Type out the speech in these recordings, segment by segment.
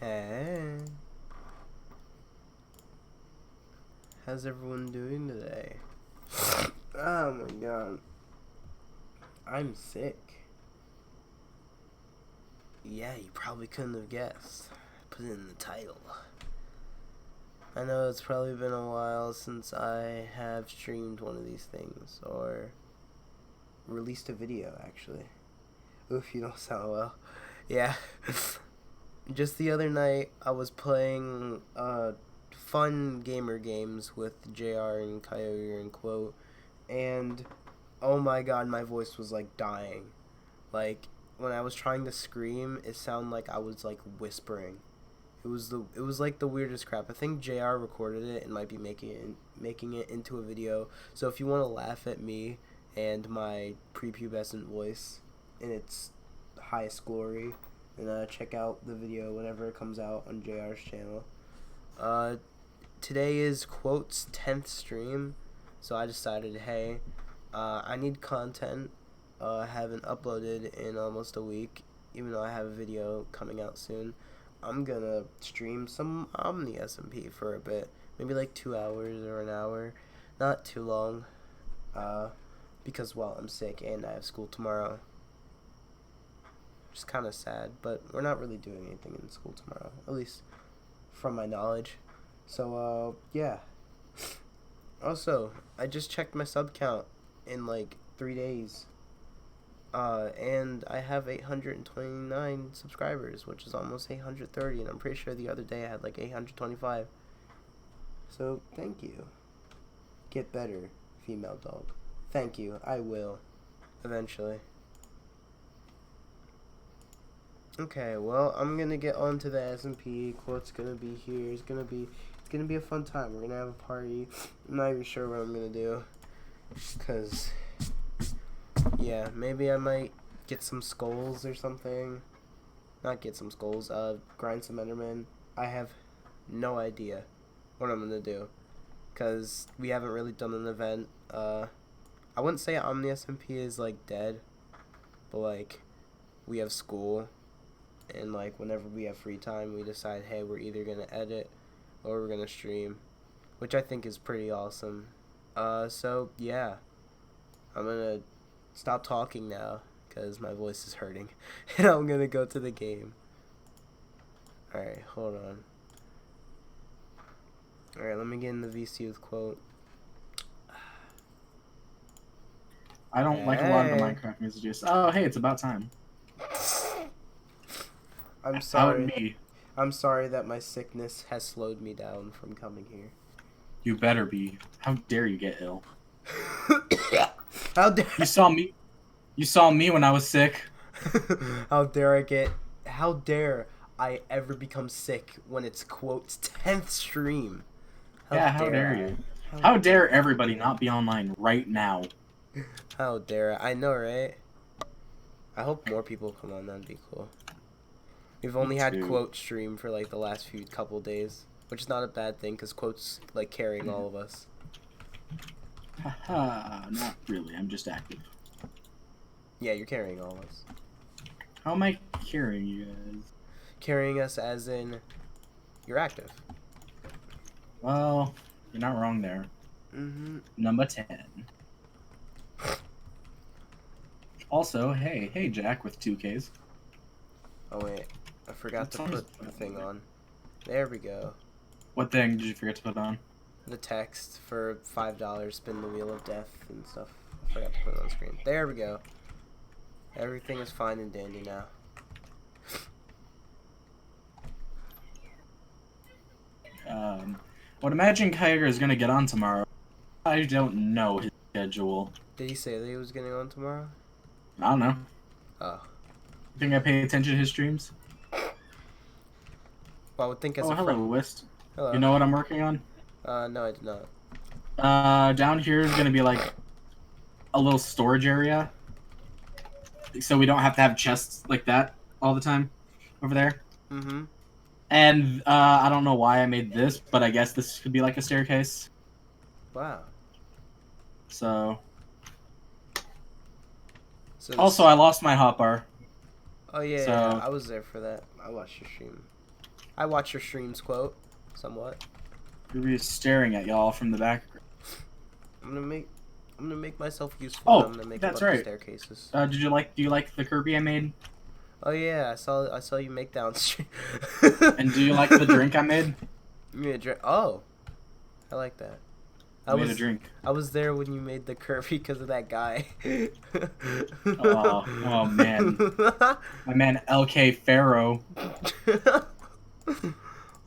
Hey, how's everyone doing today? Oh my god, I'm sick. Yeah, you probably couldn't have guessed. I put it in the title. I know it's probably been a while since I have streamed one of these things, or released a video, actually. Oof, you don't sound well. Yeah. Just the other night, I was playing fun gamer games with JR and Coyote and Quote, and oh my god, my voice was like dying. Like when I was trying to scream, it sounded like I was like whispering. It was like the weirdest crap. I think JR recorded it and might be making it into a video. So if you want to laugh at me and my prepubescent voice in its highest glory, and check out the video whenever it comes out on JR's channel. Today is Quote's 10th stream, so I decided, hey, I need content. I haven't uploaded in almost a week, even though I have a video coming out soon. I'm gonna stream some Omni SMP for a bit, maybe like 2 hours or an hour, not too long, because, well, I'm sick and I have school tomorrow. Which is kind of sad, but we're not really doing anything in school tomorrow, at least from my knowledge. So, yeah. Also, I just checked my sub count in like 3 days. And I have 829 subscribers, which is almost 830, and I'm pretty sure the other day I had like 825. So, thank you. Get better, female dog. Thank you. I will. Eventually. Okay, well, I'm gonna get on to the SMP. Quote's gonna be here. It's gonna be a fun time. We're gonna have a party. I'm not even sure what I'm gonna do, cause yeah, maybe I might get some skulls or something. Not get some skulls. Grind some Enderman. I have no idea what I'm gonna do, cause we haven't really done an event. I wouldn't say Omni SMP is like dead, but like we have school. And like whenever we have free time, we decide, hey, we're either gonna edit or we're gonna stream, which I think is pretty awesome. So yeah, I'm gonna stop talking now because my voice is hurting, and I'm gonna go to the game. All right, hold on. All right, let me get in the VC with Quote. I don't like a lot of the Minecraft messages. Oh, hey, it's about time. I'm How would sorry. be? I'm sorry that my sickness has slowed me down from coming here. You better be. How dare you get ill? How dare You saw me. You saw me when I was sick. How dare I ever become sick when it's Quote's 10th stream? How dare you? How dare everybody not be online right now? How dare I know, right? I hope more people come on. That'd be cool. We've only had Quote stream for like the last couple days, which is not a bad thing because Quote's like carrying all of us. Haha, not really. I'm just active. Yeah, you're carrying all of us. How am I carrying you guys? Carrying us as in you're active. Well, you're not wrong there. Number 10. Also, hey, Jack with 2Ks. Oh wait, I forgot to put the thing on. There we go. What thing did you forget to put on? The text for $5, spin the wheel of death and stuff. I forgot to put it on screen. There we go. Everything is fine and dandy now. Would imagine Kyger is gonna get on tomorrow. I don't know his schedule. Did he say that he was getting on tomorrow? I don't know. Oh. You think I pay attention to his streams? Well, I would think as a hello, friend. Wist. Hello. You know what I'm working on? No, I did not. Down here is gonna be like a little storage area, so we don't have to have chests like that all the time over there. And I don't know why I made this, but I guess this could be like a staircase. Wow. So also, I lost my hotbar. Oh yeah, So yeah, I was there for that. I watched your stream. I watch your streams, quote, somewhat. You're staring at y'all from the back. I'm gonna make myself useful. Oh, I'm gonna make that's a bunch right. of staircases. Do you like the Kirby I made? Oh yeah, I saw you make downstream. And do you like the drink I made? Yeah, drink. Oh, I like that. I made a drink. I was there when you made the Kirby because of that guy. Oh man, my man LK Pharaoh.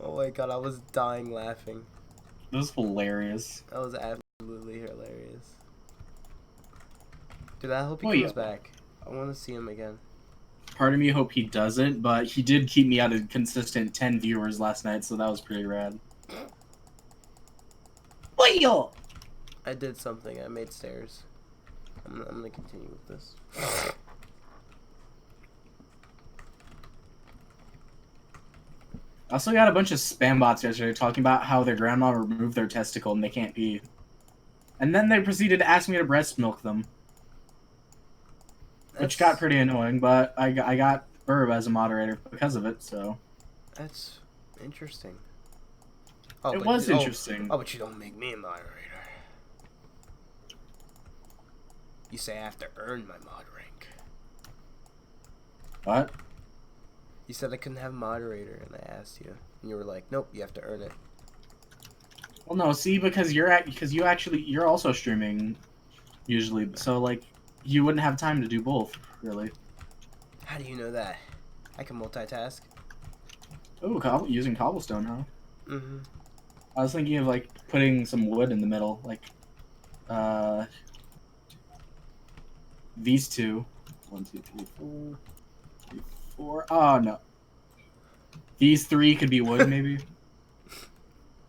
Oh my god, I was dying laughing. That was hilarious. That was absolutely hilarious. Dude, I hope he comes back. I want to see him again. Part of me hope he doesn't, but he did keep me at a consistent 10 viewers last night, so that was pretty rad. I did something. I made stairs. I'm gonna continue with this. I also got a bunch of spam bots yesterday talking about how their grandma removed their testicle and they can't pee. And then they proceeded to ask me to breast milk them. Which got pretty annoying, but I got Burb as a moderator because of it, so... That's interesting. Oh, it was interesting. Oh, but you don't make me a moderator. You say I have to earn my mod rank. What? You said I couldn't have moderator, and I asked you, and you were like, "Nope, you have to earn it." Well, no, see, because you're also streaming usually, so like you wouldn't have time to do both, really. How do you know that? I can multitask. Oh, using cobblestone, huh? Mm-hmm. I was thinking of like putting some wood in the middle, like these two. 1, 2, 3, 4. 3, 4. Oh no. These 3 could be wood, maybe.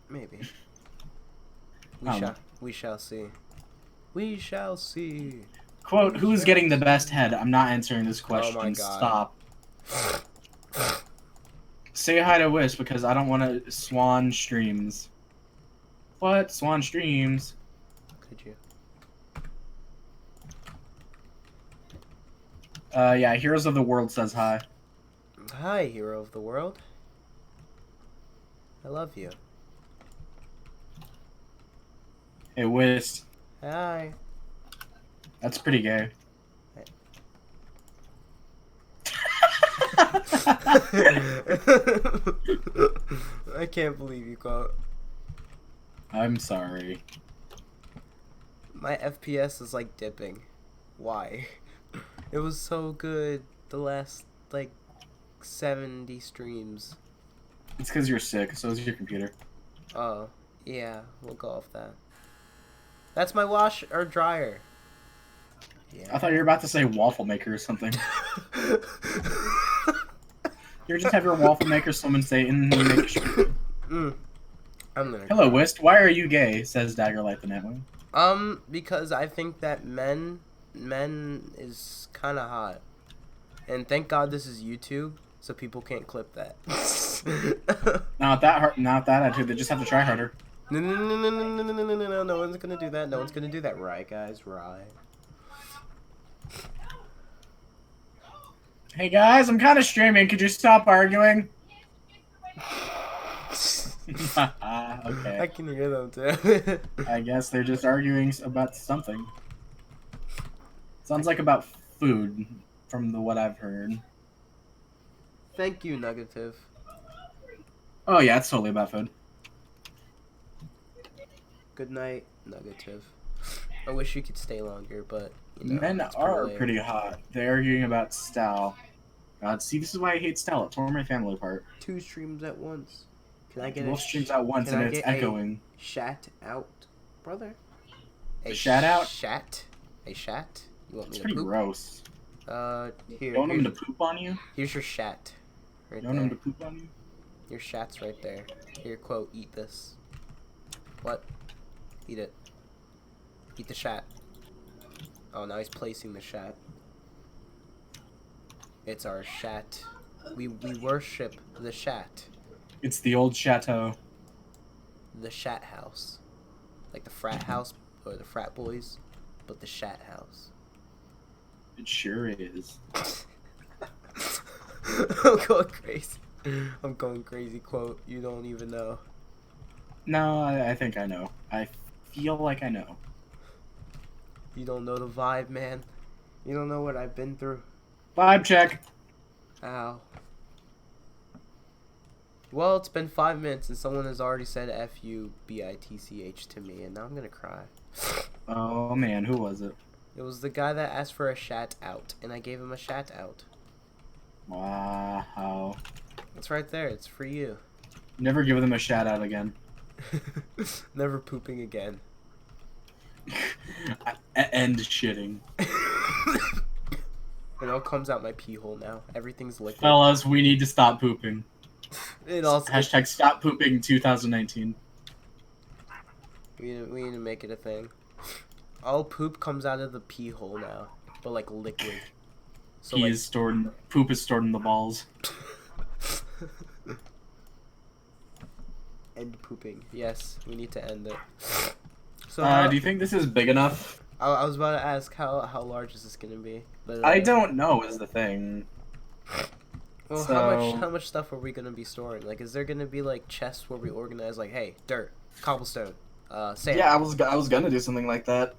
Maybe. We shall see. We shall see. Quote, who's getting the best head? I'm not answering this question. Oh my god. Stop. Say hi to Wish because I don't want to Swan streams. What? Swan streams? Could you? Yeah, Heroes of the World says hi. Hi, Hero of the World. I love you. Hey, Wish. Hi. That's pretty gay. I can't believe you caught. I'm sorry. My FPS is like dipping. Why? It was so good the last like 70 streams. It's because you're sick, so is your computer. Oh, yeah, we'll go off that. That's my wash or dryer. Yeah. I thought you were about to say waffle maker or something. You just have your waffle maker, someone say, and you make sure. I'm gonna. Hello, Wist. Why are you gay? Says Daggerlight the Nightwing. Because I think that men is kind of hot, and thank God this is YouTube, so people can't clip that. Not that hard. Not that attitude. They just have to try harder. No, no one's gonna do that. No one's gonna do that, right, guys? Right. Hey guys, I'm kind of streaming. Could you stop arguing? Okay. I can hear them too. I guess they're just arguing about something. Sounds like about food, from what I've heard. Thank you, Negative. Oh yeah, it's totally about food. Good night, Negative. I wish you could stay longer, but you know, men are pretty hot. They're arguing about style. God, see, this is why I hate style. It tore my family apart. 2 streams at once. Can I get both streams at once and it's echoing? Shat out, brother. A shat out? Shat. A shat. You want me It's to pretty poop? gross. Here. You want him to poop on you? Here's your shat. Right you want there. him to poop on you? Your shat's right there. Here, quote, eat this. What? Eat it. Eat the shat. Oh, now he's placing the shat. It's our shat. We worship the shat. It's the old chateau. The shat house. Like the frat house or the frat boys, but the shat house. It sure is. I'm going crazy. I'm going crazy quote. You don't even know. No, I think I know. I feel like I know. You don't know the vibe, man. You don't know what I've been through. Vibe check. Ow. Well, it's been 5 minutes and someone has already said F-U-B-I-T-C-H to me, and now I'm gonna cry. Oh man, who was it? It was the guy that asked for a shout out, and I gave him a shout out. Wow. It's right there. It's for you. Never give them a shout out again. Never pooping again. End shitting. It all comes out my pee hole now. Everything's liquid. Fellas, we need to stop pooping. It also Hashtag stop pooping 2019. we need to make it a thing. All poop comes out of the pee hole now, but like liquid. So Poop is stored in the balls. End pooping. Yes, we need to end it. So do you think this is big enough? I was about to ask how large is this gonna be? But, I don't know is the thing. Well, So... how much stuff are we gonna be storing? Like, is there gonna be like chests where we organize like, hey, dirt, cobblestone, sand? Yeah, I was gonna do something like that.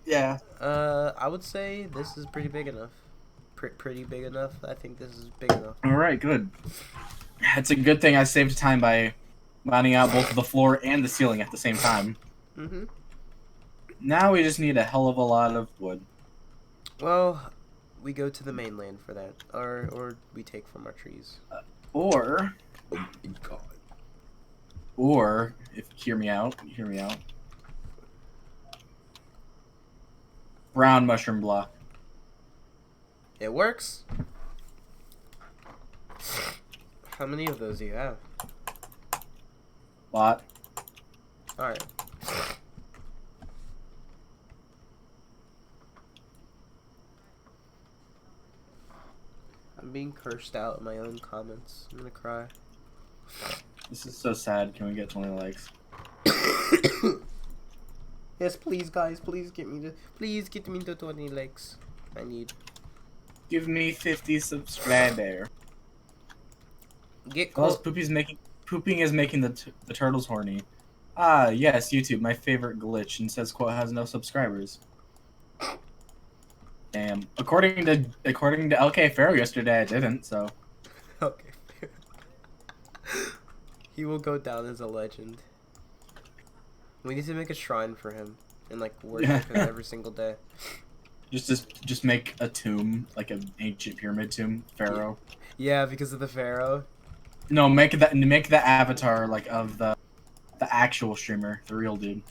Yeah. I would say this is pretty big enough. Pretty big enough. I think this is big enough. All right, good. It's a good thing I saved time by lining out both the floor and the ceiling at the same time. Mhm. Now we just need a hell of a lot of wood. Well, we go to the mainland for that, or we take from our trees. Or, Oh my god. or if hear me out. Brown mushroom block. It works. How many of those do you have? Lot. Alright. I'm being cursed out in my own comments. I'm gonna cry. This is so sad. Can we get 20 likes? Yes, please, guys. Please get me to 20 likes. I need. Give me 50 subscribers. Get Plus, close. pooping is making the turtles horny. Ah, yes, YouTube, my favorite glitch, and says quote has no subscribers. Damn. According to LK Pharaoh yesterday, I didn't. So. Okay. He will go down as a legend. We need to make a shrine for him and like worship him every single day. Just make a tomb, like an ancient pyramid tomb, Pharaoh. Yeah, because of the Pharaoh. No, make the avatar like of the actual streamer, the real dude.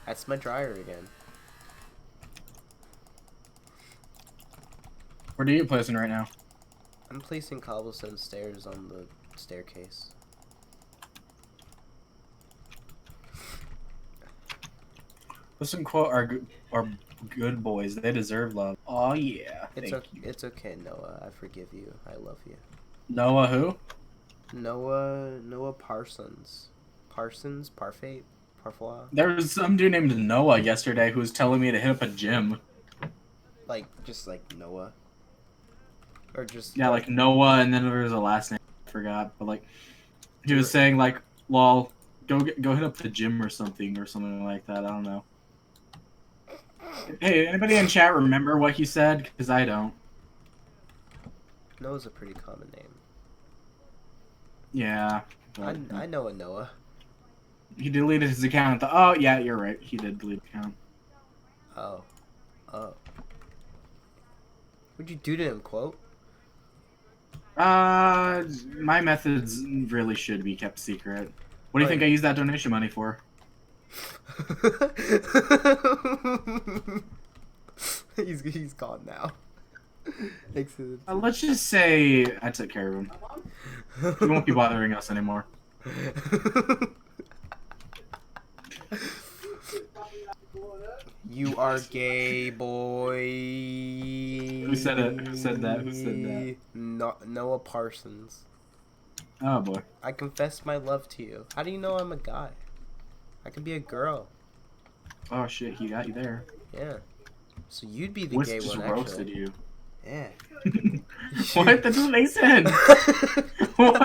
That's my dryer again. Where are you placing right now? I'm placing cobblestone stairs on the staircase. Listen, quote are good boys. They deserve love. Oh yeah. It's okay, Noah. I forgive you. I love you. Noah who? Noah Parsons. Parfait? Parfois? There was some dude named Noah yesterday who was telling me to hit up a gym. Like, just like Noah? Or just... Yeah, like Noah, and then there was a last name I forgot, but like he was saying like, "Well, go hit up the gym or something like that." I don't know. Hey, anybody in chat remember what he said? Because I don't. Noah's a pretty common name. Yeah. I know a Noah. He deleted his account. Oh, yeah, you're right. He did delete the account. Oh. What'd you do to him, quote? My methods really should be kept secret. What do you think I used that donation money for? He's gone now. Let's just say I took care of him. He won't be bothering us anymore. You are gay, boy. Who said it? Who said that? Noah Parsons. Oh boy. I confess my love to you. How do you know I'm a guy? I could be a girl. Oh shit, he got you there. Yeah. So you'd be the Wisp gay just one, roasted actually. you. Yeah. What? That's what they said. What?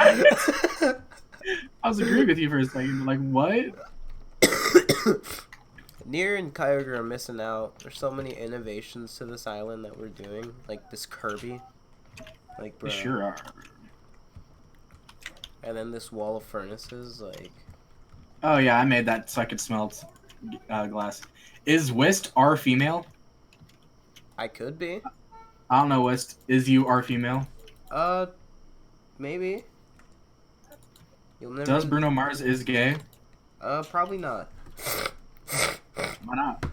I was agreeing with you for a second. Like, what? Nier and Kyogre are missing out. There's so many innovations to this island that we're doing. Like this Kirby. Like, bro. They sure are. And then this wall of furnaces, like... Oh, yeah, I made that so I could smelt glass. Is Wist our female? I could be. I don't know, Wist. Is you our female? Maybe. You'll never... Does Bruno Mars is gay? Probably not. Why not?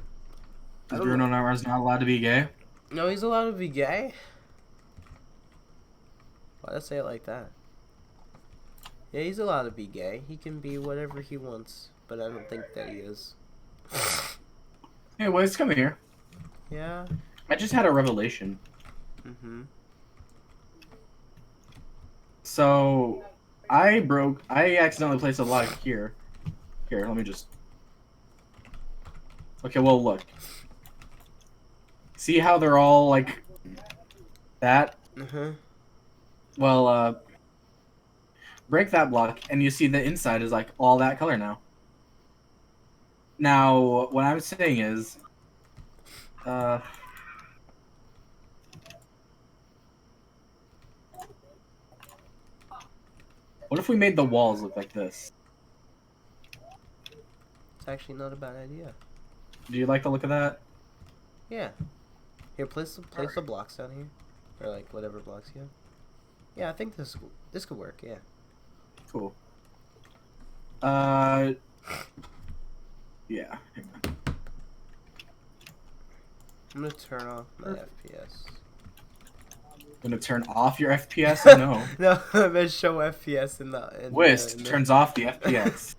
Is Bruno Mars not allowed to be gay? No, he's allowed to be gay. Why'd I say it like that? Yeah, he's allowed to be gay. He can be whatever he wants, but I don't think that he is. Hey, Wes, come here. Yeah? I just had a revelation. Mm-hmm. So, I accidentally placed a lock here. Here, let me just... Okay, well, look. See how they're all, like, that? Uh-huh. Well, break that block, and you see the inside is, like, all that color now. Now, what I'm saying is... what if we made the walls look like this? It's actually not a bad idea. Do you like the look of that? Yeah. Here, place the blocks down here. Or, like, whatever blocks you have. Yeah, I think this could work, yeah. Cool. Yeah. I'm gonna turn off my FPS. Gonna turn off your FPS? No. No, I'm gonna show FPS in the... Wist turns off the FPS.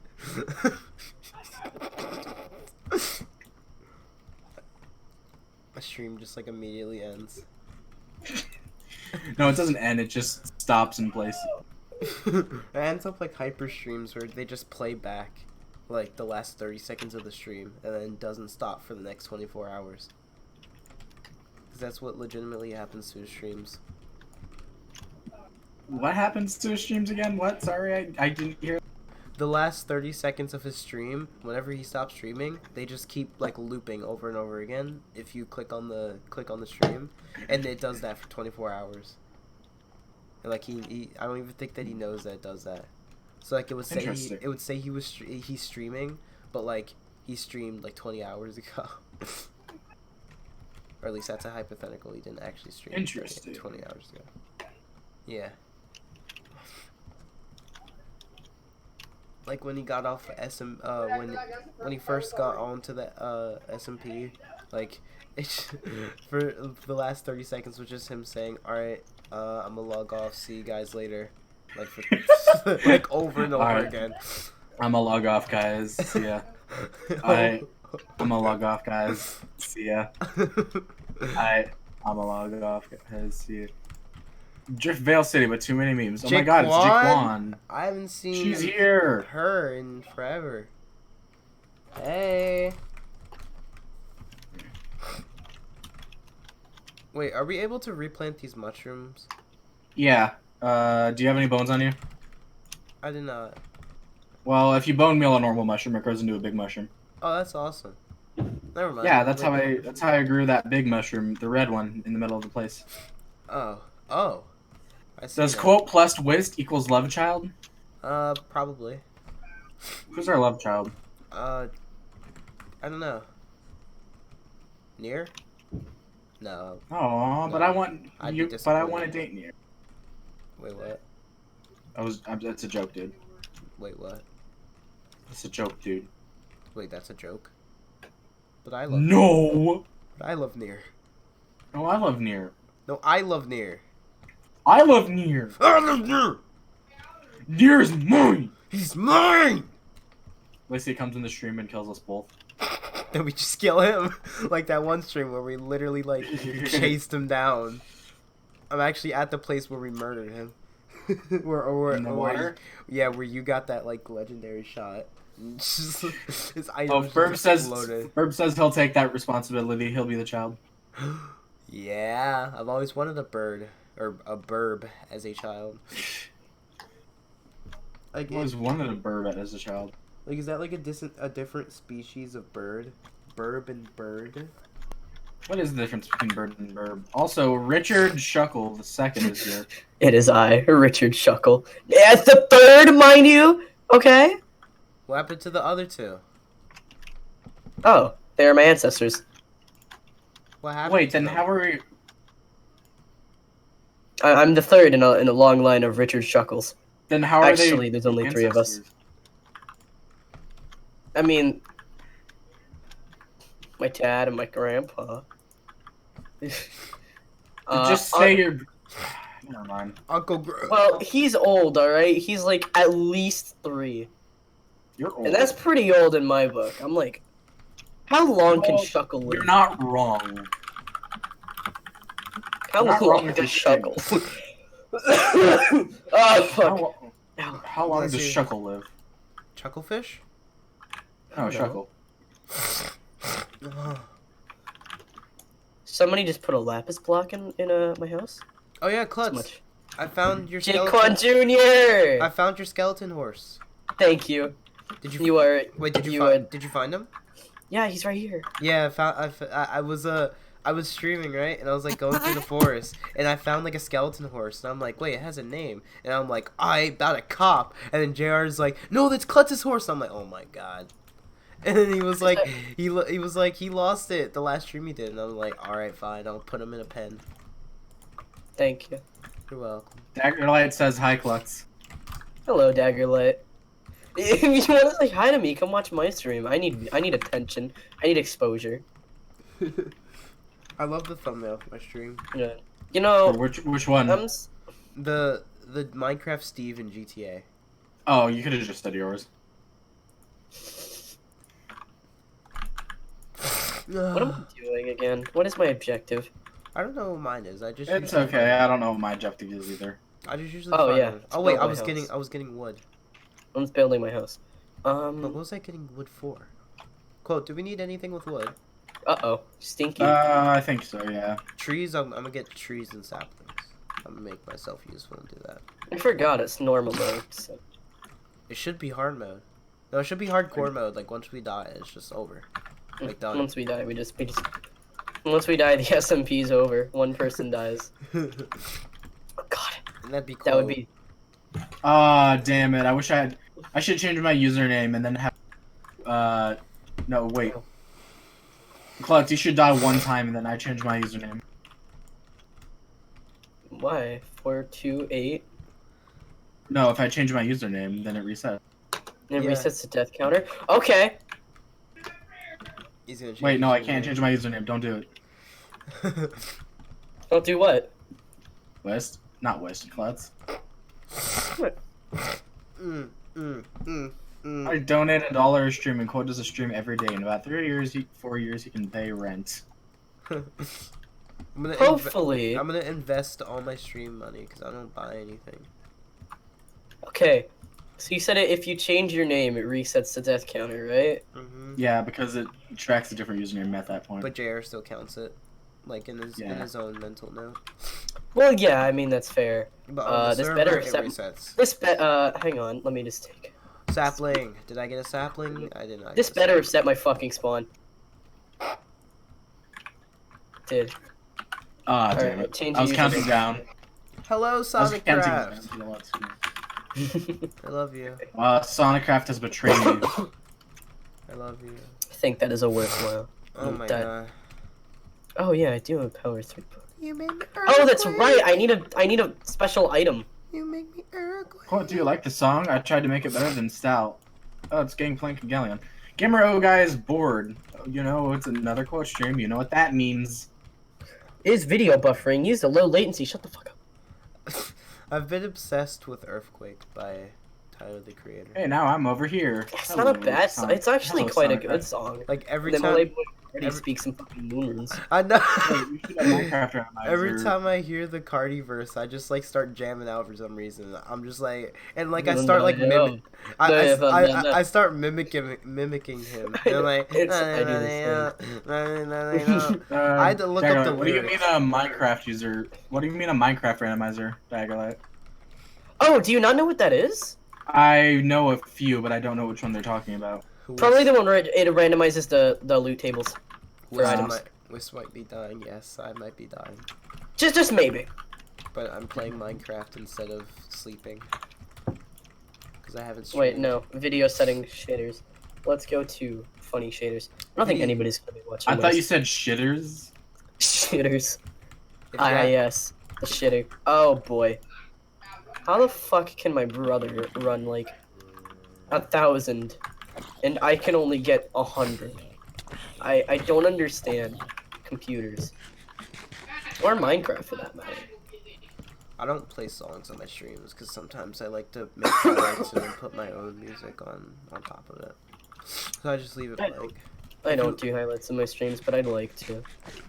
My stream just, like, immediately ends. No, it doesn't end. It just stops in place. It ends up like hyper streams where they just play back like the last 30 seconds of the stream and then doesn't stop for the next 24 hours. Because that's what legitimately happens to his streams. What happens to his streams again? What? Sorry, I didn't hear. The last 30 seconds of his stream, whenever he stops streaming, they just keep like looping over and over again if you click on the stream, and it does that for 24 hours. And like he I don't even think that he knows that it does that. So like it would say he's streaming, but like he streamed like 20 hours ago. Or at least that's a hypothetical. He didn't actually stream 20 hours ago. Yeah. Like when he got off when he first got onto the SMP, like it's for the last 30 seconds was just him saying, "All right, I'm gonna log off. See you guys later," like for like over and over again. I'm gonna log off, guys. See ya. I'm gonna log off, guys. See ya. I'm gonna log off, guys. See ya. Drift Vale City with too many memes. Oh my god, it's Jaquan. I haven't seen She's here. Her in forever. Hey. Wait, are we able to replant these mushrooms? Yeah. Do you have any bones on you? I did not. Well, if you bone meal a normal mushroom, it grows into a big mushroom. Oh, that's awesome. Never mind. Yeah, that's how I grew that big mushroom, the red one in the middle of the place. Oh. I see. Does quote plus Wist equals love child? Probably. Who's our love child? I don't know. Nier? No. Oh, but I want you. But I want to date Nier. Wait, what? That's a joke, dude. Wait, what? That's a joke, dude. Wait, that's a joke? But I love No! But I love Nier. No, I love Nier. No, I love Nier. I love Nier. I love Nier! Nier's mine! He's mine! Lacey comes in the stream and kills us both. Then we just kill him. Like that one stream where we literally, like, chased him down. I'm actually at the place where we murdered him. In the water? Where you got that, like, legendary shot. Ferb says he'll take that responsibility. He'll be the child. Yeah, I've always wanted a bird or a burb as a child. Like, I always wanted a bird as a child. Like, is that like a different species of bird? Burb and bird? What is the difference between bird and burb? Also, Richard Shuckle the second is here. It is I, Richard Shuckle. It's the third, mind you. Okay. What happened to the other two? Oh, they are my ancestors. What happened? Wait, then how are we? I'm the third in a long line of Richard Shuckles. Then how are they? Actually, there's only 3 of us. I mean, my dad and my grandpa. Just say your. Never mind. Uncle Well, he's old, alright? He's like at least 3. You're old. And that's pretty old in my book. I'm like, how long can Shuckle live? You're not wrong. How not long wrong with does your Shuckle? Oh, fuck. How long does Shuckle live? Chucklefish? No, Shuckle. Somebody just put a lapis block in my house? Oh yeah, Klutz. I found your Jaquan skeleton. Jr. I found your skeleton horse. Thank you. Did you? You are. Wait, did you find him? Yeah, he's right here. Yeah, I was streaming, right, and I was like going through the forest, and I found like a skeleton horse, and I'm like, wait, it has a name, and I'm like, I about a cop, and then JR's like, no, that's Klutz's horse. I'm like, oh my god, and then he was like, he was like, he lost it the last stream he did, and I'm like, all right, fine, I'll put him in a pen. Thank you. You're welcome. Daggerlight says hi, Klutz. Hello, Daggerlight. If you want to say hi to me, come watch my stream. I need attention. I need exposure. I love the thumbnail for my stream. Yeah. You know. For which one? The Minecraft Steve in GTA. Oh, you could have just said yours. What am I doing again? What is my objective? I don't know what mine is. I just. It's okay. I don't know what my objective is either. I just usually. Oh find yeah. one. Oh wait, I was house. getting wood. I'm just building my house. But what was I getting wood for? Quote, do we need anything with wood? Uh-oh. Stinky. I think so, yeah. Trees, I'm gonna get trees and saplings. I'm gonna make myself useful and do that. I forgot it's normal mode, so. It should be hard mode. No, it should be hardcore mode, like once we die, it's just over. Like done. Once we die, we just once we die, the SMP's over. One person dies. Oh, God. And that'd be cool. That would be... Ah, damn it. I should change my username and then have... No, wait. Klutz, you should die one time and then I change my username. Why? 428? No, if I change my username, then it resets. It resets the death counter? Okay! He's gonna change Wait, no, I can't change my username. Don't do it. Don't do what? West? Not West, Klutz. I donate $1 a stream and Quote does a stream every day. In about 4 years, he can pay rent. Hopefully. I'm gonna invest all my stream money because I don't buy anything. Okay. So you said if you change your name, it resets the death counter, right? Mm-hmm. Yeah, because it tracks a different username at that point. But JR still counts it, like in his own mental note. Well, yeah, I mean that's fair. But this better resets. Hang on, let me just take sapling. Did I get a sapling? I did not. This better set my fucking spawn. Did. Ah, damn it. I was counting down. Hello, Sonic Craft. down. I love you. Sonic Craft has betrayed me. I love you. I think that is a worthwhile. Oh my god. Oh yeah, I do have a power 3 book. You make me Oh, that's right. I need a special item. You make me earthquake. Quote, do you like the song? I tried to make it better than Stout. Oh, it's Gangplank and Galleon. Gamer O guy is bored. You know, it's another Quote stream. You know what that means. It is video buffering. Use the low latency. Shut the fuck up. I've been obsessed with Earthquake by Tyler the Creator. Hey, now I'm over here. It's not a bad song. It's actually quite a good song. Like every the time. He speaks some fucking moon runes. I know. You should have Minecraft randomizer. Every time I hear the Cardi verse, I just like start jamming out for some reason. I'm just like, and like I start like I start mimicking him. And I'm like, I had to look up the What do you lyrics. mean a Minecraft user? What do you mean a Minecraft randomizer, Daggerlight? Oh, do you not know what that is? I know a few, but I don't know which one they're talking about. Probably the one where it randomizes the loot tables for items. Wiss might be dying. Yes, I might be dying. Just maybe. But I'm playing Minecraft instead of sleeping. Because I haven't streamed. Wait, no. Video settings shaders. Let's go to funny shaders. I don't think anybody's gonna be watching. I thought you said shitters. Shitters. Yes, the shitter. Oh boy. How the fuck can my brother run like 1,000 and I can only get 100? I don't understand computers. Or Minecraft for that matter. I don't play songs on my streams because sometimes I like to make highlights and then put my own music on top of it. So I just leave it blank. I don't do highlights in my streams, but I'd like to.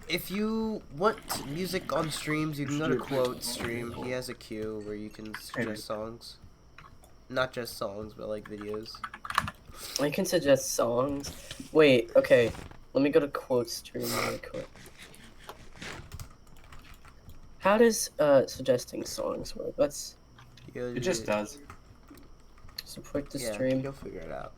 If you want music on streams, you can go to Quote's stream. He has a queue where you can suggest songs. Not just songs, but like videos. I can suggest songs. Wait, okay. Let me go to Quote's stream really quick. How does suggesting songs work? Let's... It just does. Support the yeah, stream. You'll figure it out.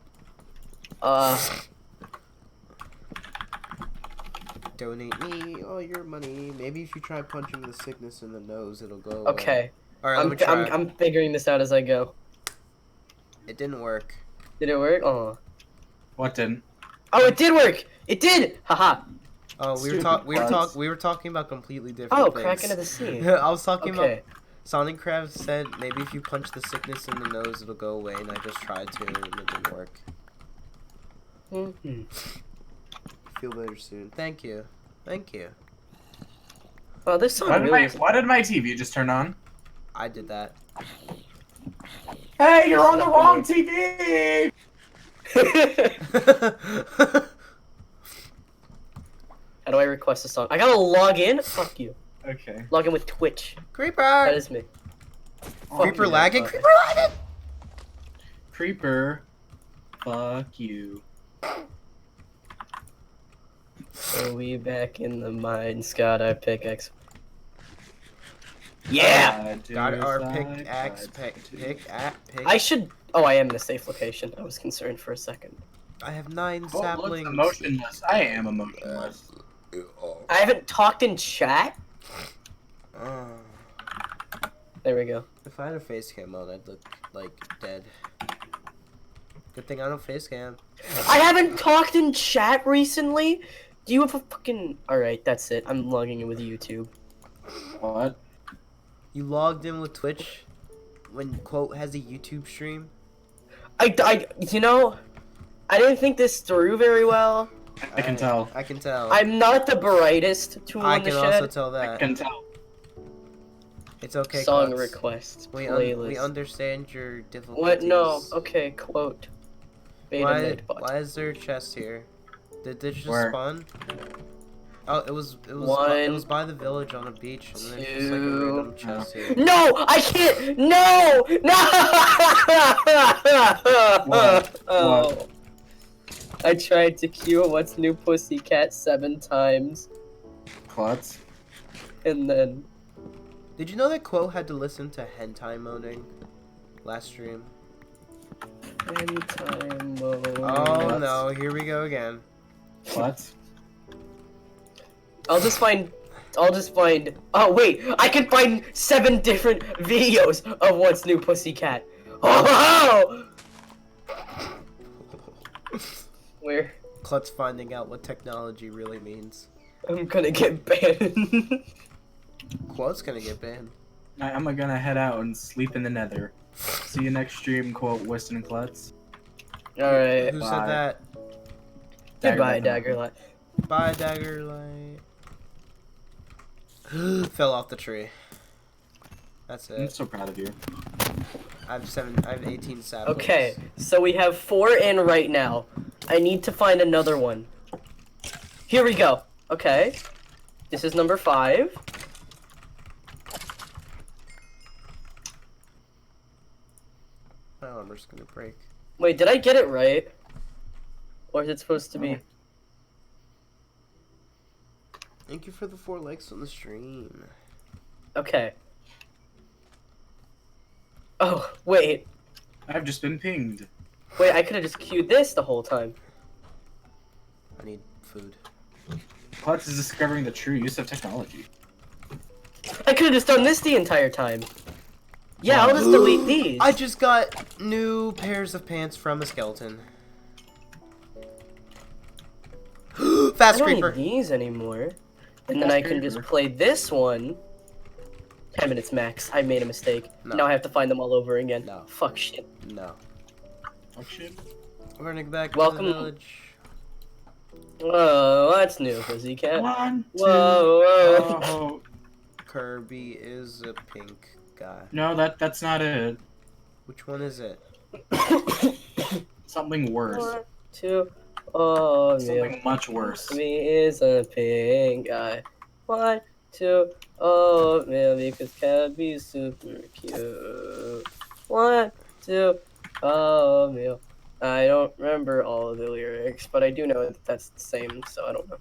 Donate me all your money. Maybe if you try punching the sickness in the nose, it'll go away. Okay. All right, let me try. I'm figuring this out as I go. It didn't work. Did it work? Oh. What didn't? Oh, it did work! It did! Haha. Oh, we were talking about completely different Oh, things. crack into the sea. I was talking Okay. about Sonic Craft said maybe if you punch the sickness in the nose, it'll go away, and I just tried to, and it didn't work. Mm-hmm. Feel better soon. Thank you. Thank you. Oh, this song Why really did my TV just turn on? I did that. Hey, you're on the wrong TV! How do I request a song? I gotta log in? Fuck you. Okay. Log in with Twitch. Creeper! That is me. Creeper lagging? Creeper lagging! Creeper. Fuck you. So we back in the mines, got our pickaxe. Yeah! Got our pickaxe, pick. I should... Oh, I am in a safe location. I was concerned for a second. I have 9 Oh, saplings. emotionless. I am emotionless. I haven't talked in chat? Uh, There we go. if I had a face cam mode, I'd look like dead. Good thing I don't face cam. I haven't talked in chat recently? Do you have a fucking... Alright, that's it. I'm logging in with YouTube. What? You logged in with Twitch when Quote has a YouTube stream? You know, I didn't think this through very well. I can tell. I can tell. I'm not the brightest tool I in the can shed. also tell I that. can tell. It's okay, Song Klutz. requests, We playlist. understand your difficulties. What? No. Okay, quote. Beta Why mid-bot. is there a chest here? Did this just Where? spawn? Oh, it was One, by the village on a beach, and there's just like a two. random chest here. No! I can't! No! No! What? Oh. I tried to cue What's New Pussycat 7 times, Klutz. and then... Did you know that Quote had to listen to hentai moaning last stream? Anytime mode. Oh no, here we go again. What? I'll just find... Oh wait, I can find 7 different videos of What's New Pussycat. Oh! Where? Klutz finding out what technology really means. I'm gonna get banned. Quote's gonna get banned. I'm gonna head out and sleep in the nether. See you next stream, quote, Weston and Klutz. Alright. Who Bye. said that? Goodbye, Daggerlight. Bye, Daggerlight. Fell off the tree. That's I'm it. so proud of you. I have 18 saplings. Okay, so we have 4 in right now. I need to find another one. Here we go. Okay. This is number 5. My armor's gonna break. Wait, did I get it right? Or is it supposed to be? Thank you for the 4 likes on the stream. Okay. Oh, wait. I've just been pinged. Wait, I could have just queued this the whole time. I need food. Klutz is discovering the true use of technology. I could have just done this the entire time. Yeah, I'll just delete these. I just got new pairs of pants from a skeleton. Fast I don't creeper. need these anymore. And then I can just play this one. 10 minutes max. I made a mistake. No. Now I have to find them all over again. No. Fuck shit. No. Oh shit. We're running back Welcome. to the village. Whoa, that's new, Pussycat. 1, 2. Whoa. Oh. Kirby is a pink guy. No, that's not it. Which one is it? Something worse. 1, 2. Oh, Something much worse. Me is a pink guy. 1, 2. Oh, man, because Cabby's super cute. 1, 2. Oh, man. I don't remember all of the lyrics, but I do know that that's the same, so I don't know.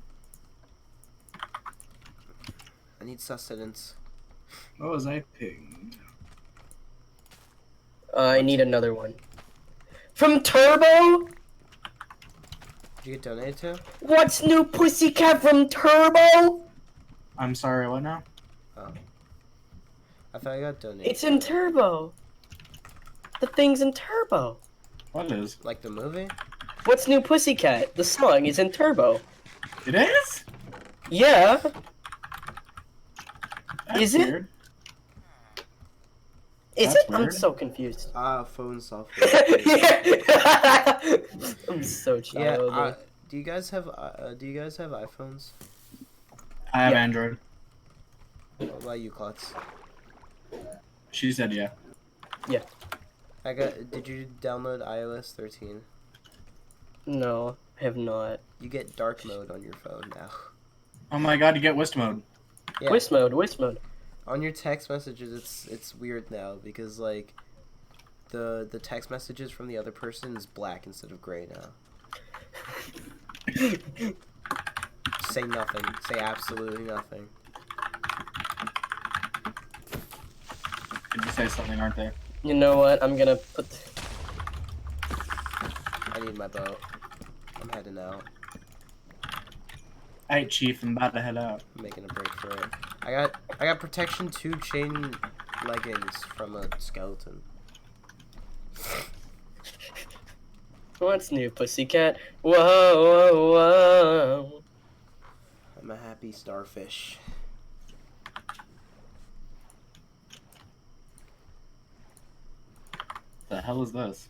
I need sustenance. What was I pinged? I need another one. From Turbo? Did you get donated to? What's new, Pussycat from Turbo? I'm sorry, what now? Oh. I thought I got donated. It's in Turbo. The thing's in Turbo. What is? Like the movie? What's new, Pussycat? The song is in Turbo. It is? Yeah. That's Is it? weird. Is That's it? I'm weird. so confused. Phone software. I'm so Yeah. childish. Do you guys have iPhones? I have Yeah. Android. What about you, Klutz? She said yeah. Did you download iOS 13? No, I have not. You get dark mode on your phone now. Oh my god, you get Wisp mode. Yeah. Wisp mode. On your text messages, it's weird now because like the text messages from the other person is black instead of gray now. Say nothing. Say absolutely nothing. Did you say something, aren't they? You know what? I'm gonna put. I need my boat. I'm heading out. Alright, Chief, I'm about to head out. I'm making a break for it. I got protection 2 chain leggings from a skeleton. What's new, Pussycat? Whoa, whoa, whoa. I'm a happy starfish. The hell is this?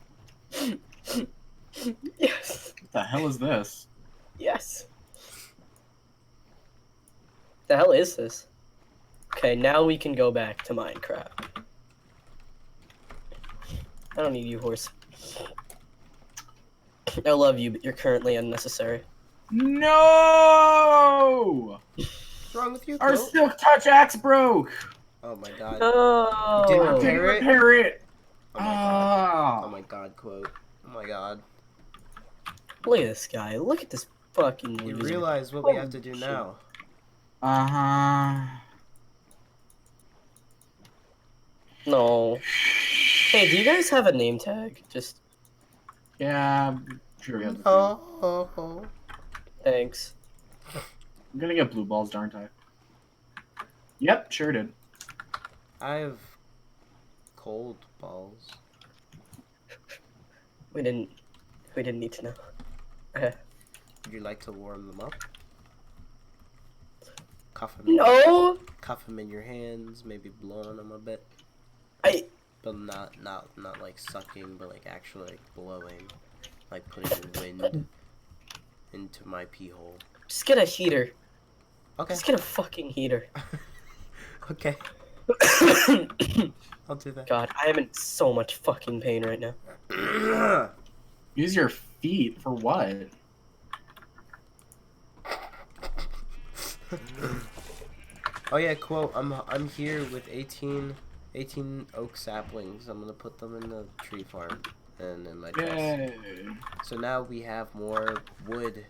Yes. What the hell is this? Yes. The hell is this? Okay, now we can go back to Minecraft. I don't need you, horse. I love you, but you're currently unnecessary. No! What's wrong with you, Our goat? silk touch axe broke! Oh my god. No. You didn't How can you repair it? repair it? Oh my god. Oh Ah! my god, quote. Oh my god. Look at this guy. Look at this fucking You loser. realize what we have to do now. Uh-huh. No. Hey, do you guys have a name tag? Just Yeah, sure we have the Oh. thanks. I'm gonna get blue balls, aren't I? Yep, sure did. I have cold balls. We didn't need to know. Would you like to warm them up? Cuff them. No. Cuff them in your hands. Maybe blow on them a bit. But not like sucking, but like actually like blowing, like putting wind into my pee hole. Just get a heater. Okay. Just get a fucking heater. Okay. I'll do that. God, I am in so much fucking pain right now. Use your feet for what? Oh yeah, quote. I'm here with 18 oak saplings. I'm gonna put them in the tree farm and in my chest. Yay. So now we have more wood.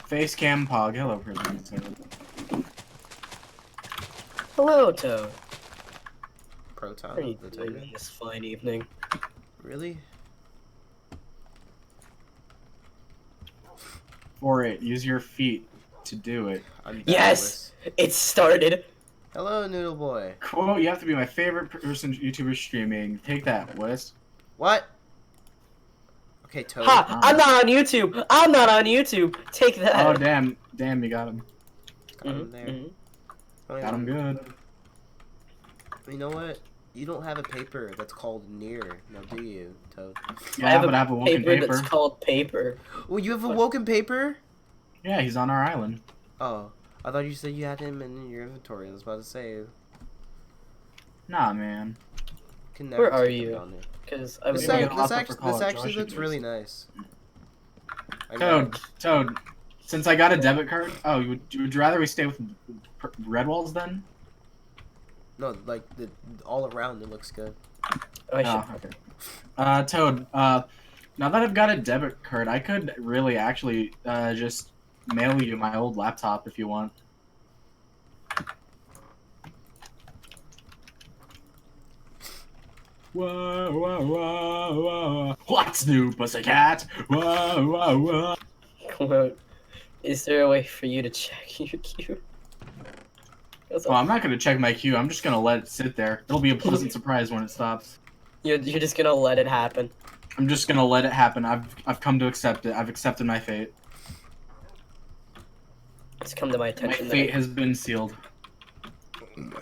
Face cam pog. Hello, Prison. Hello, Toad. Proton. How are you the doing Titan. this fine evening? Really? For it, use your feet to do it. I'm Yes! It started! Hello, Noodle Boy. Quote, you have to be my favorite person YouTuber streaming. Take that, Wes. What? Okay, Toad. Ha! I'm not on YouTube! I'm not on YouTube! Take that! Oh, damn. Damn, you got him. Got him there. Got him good. You know what? You don't have a paper that's called near, now do you, Toad? Yeah, but I have a woken paper. That's called paper. Oh, you have a woken paper? Yeah, he's on our island. Oh, I thought you said you had him in your inventory. I was about to say. Nah, man. Can never Where are take them you? down there. Because I was This, gonna gonna... get this, locked up for actually college. looks really nice. Toad, since I got a debit card, oh, would you rather we stay with red walls then? No, like all around it looks good. I Oh, should... okay. Toad, now that I've got a debit card, I could really actually just mail you my old laptop if you want. Whoa, whoa, whoa, whoa. What's new, pussycat? Whoa, whoa, whoa. Come on. Is there a way for you to check your queue? Well, I'm not going to check my queue. I'm just going to let it sit there. It'll be a pleasant surprise when it stops. You're just gonna let it happen. I'm just going to let it happen. I've come to accept it. I've accepted my fate. It's come to my My attention fate has been sealed.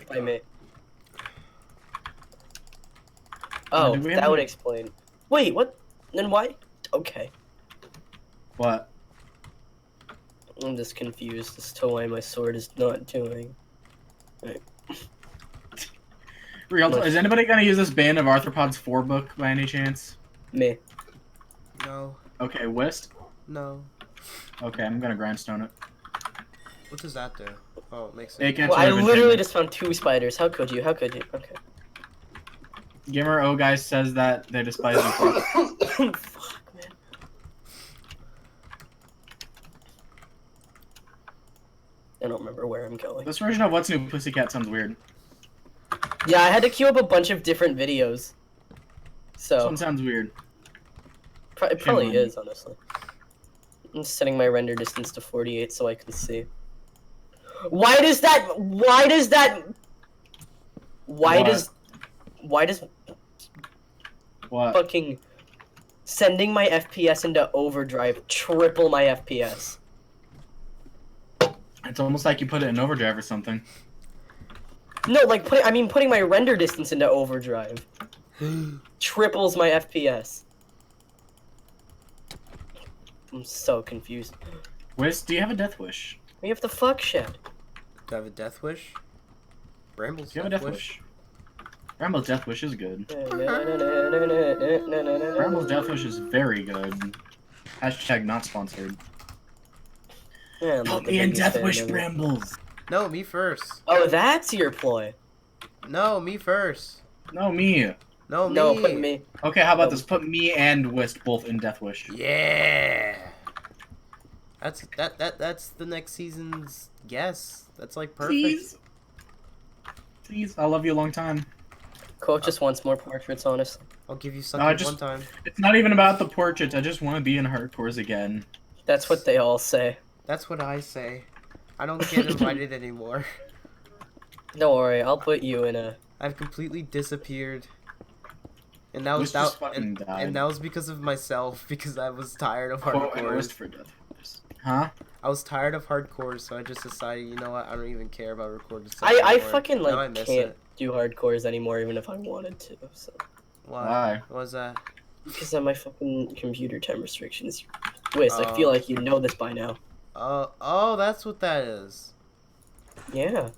by me. Oh, do we have that would any- explain. Wait, what? Then why? Okay. What? I'm just confused as to why my sword is not doing. Right. Real, is anybody going to use this Band of Arthropods 4 book by any chance? Me. No, Okay, West? no. Okay, I'm going to grindstone it. What does that do? Oh, it makes It sense. gets Well, I rid of literally enchantment. just found 2 spiders. How could you? How could you? Okay. Gamer O guy says that they despise you for Fuck, man. I don't remember where I'm going. This version of What's New Pussycat sounds weird. Yeah, I had to queue up a bunch of different videos. This So, one sounds weird. it probably Shame on is, honestly. I'm setting my render distance to 48 so I can see. Why does What? fucking sending my FPS into overdrive triple my FPS? It's almost like you put it in overdrive or something. No, like putting my render distance into overdrive triples my FPS. I'm so confused. Wiz, do you have a death wish? We have the fuck shit. Do I have a death wish? Brambles Do you have a death wish? Brambles' death wish is good. Brambles Brambles' death wish is very good. Hashtag not sponsored. Yeah, I'm not Put the me in biggest death fan wish, of it. Brambles. No, me first. Oh, that's your ploy. No, me first. No, me. No, me. No, put me. Okay, how about this? Put me and Wist both in death wish. Yeah. That's the next season's guess. That's like perfect. Please. Please, I love you a long time. Quote just wants more portraits, honestly. I'll give you No, something one time. It's not even about the portraits. I just want to be in hardcores again. That's what they all say. That's what I say. I don't get invited anymore. Don't worry, I'll put you in a... I've completely disappeared. And that was Wist just fucking died. and that was because of myself, because I was tired of Quote and Wist hardcore. for death wish. Huh? I was tired of hardcore, so I just decided, you know what, I don't even care about recorded stuff I anymore. fucking, Now I like, miss can't it. do hardcores anymore, even if I wanted to, so... Why? What was that? Because of my fucking computer time restrictions. Wist, I feel like you know this by now. Oh, that's what that is. Yeah.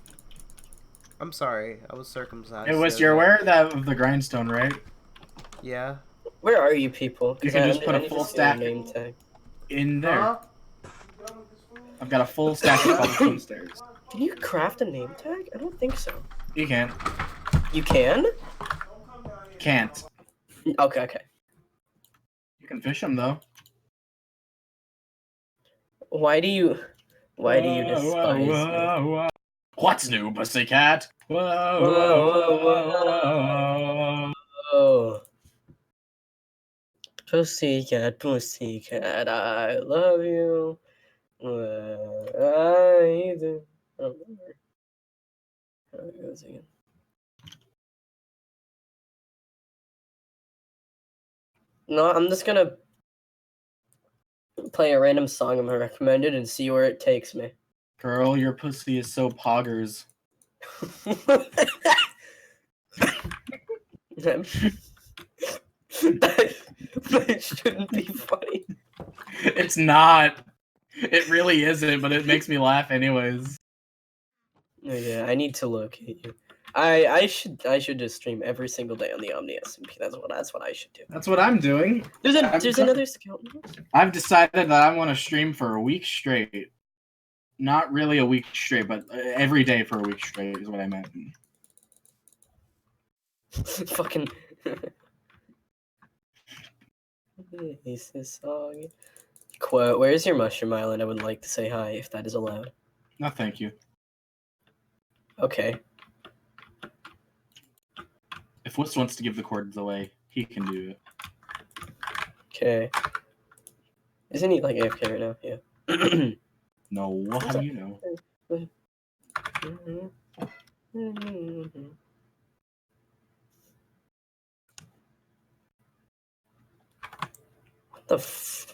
I'm sorry, I was circumcised. Hey, Wist, the you're other aware of that of the grindstone, right? day. Yeah. Where are you people? 'Cause You can I- just put I a need to full see your stack. name tag. In there. Huh? I've got a full stack of cobblestone stairs. Can you craft a name tag? I don't think so. You can't. You can? Can't. Okay, okay. You can fish them though. Why do you despise me? What's new, pussycat? Whoa, Oh. Pussycat, pussycat, I love you. I do. I don't remember how it goes again. No, I'm just gonna play a random song I'm recommended and see where it takes me. Girl, your pussy is so poggers. that shouldn't be funny. It's not. It really isn't, but it makes me laugh anyways. Yeah, I need to locate you. I should just stream every single day on the Omni SMP. That's what I should do. That's what I'm doing. There's another skeleton. I've decided that I want to stream for a week straight. Not really a week straight, but every day for a week straight is what I meant. Fucking. Is this song? Quote, where's your mushroom island? I would like to say hi if that is allowed. No, thank you. Okay. If Wuss wants to give the coordinates away, he can do it. Okay. Isn't he like AFK right now? Yeah. No, how do you know? What the f...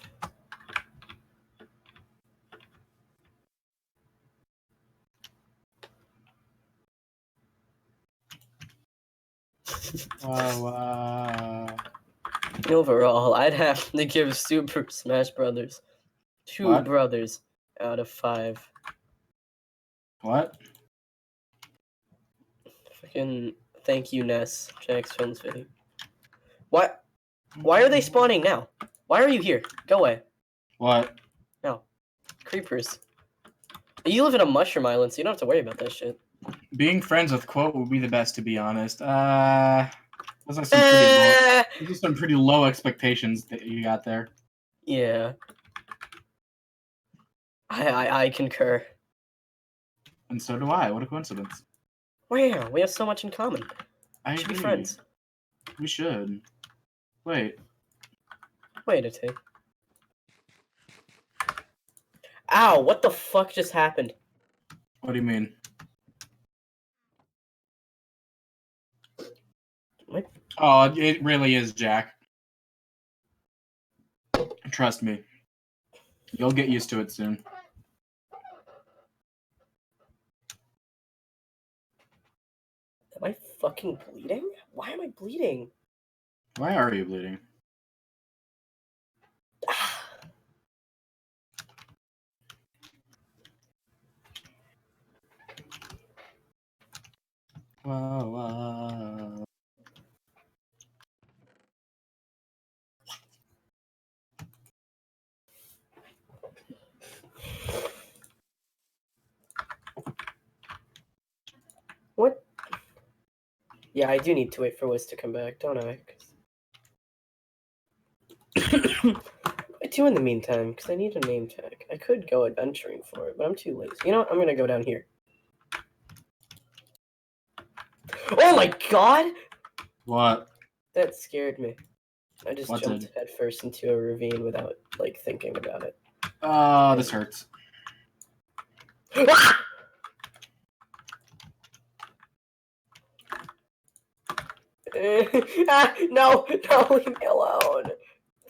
Wow. Overall, I'd have to give Super Smash Brothers 2 brothers out of 5. What? Fucking thank you, Ness. Jack's Films video. What? Why are they spawning now? Why are you here? Go away. What? No. Creepers. You live in a mushroom island, so you don't have to worry about that shit. Being friends with Quote would be the best, to be honest. Those are some pretty low expectations that you got there. Yeah. I concur. And so do I. What a coincidence. Wow, we have so much in common. We should be friends. We should. Wait. Wait a tick. Ow, what the fuck just happened? What do you mean? What? Oh, it really is, Jack. Trust me. You'll get used to it soon. Am I fucking bleeding? Why am I bleeding? Why are you bleeding? Wow. What? Yeah, I do need to wait for Wiz to come back, don't I? I do in the meantime, because I need a name tag. I could go adventuring for it, but I'm too lazy. You know what? I'm gonna go down here. Oh my god! What? That scared me. I just What jumped did? headfirst into a ravine without, like, thinking about it. Oh, this hurts. No, leave me alone.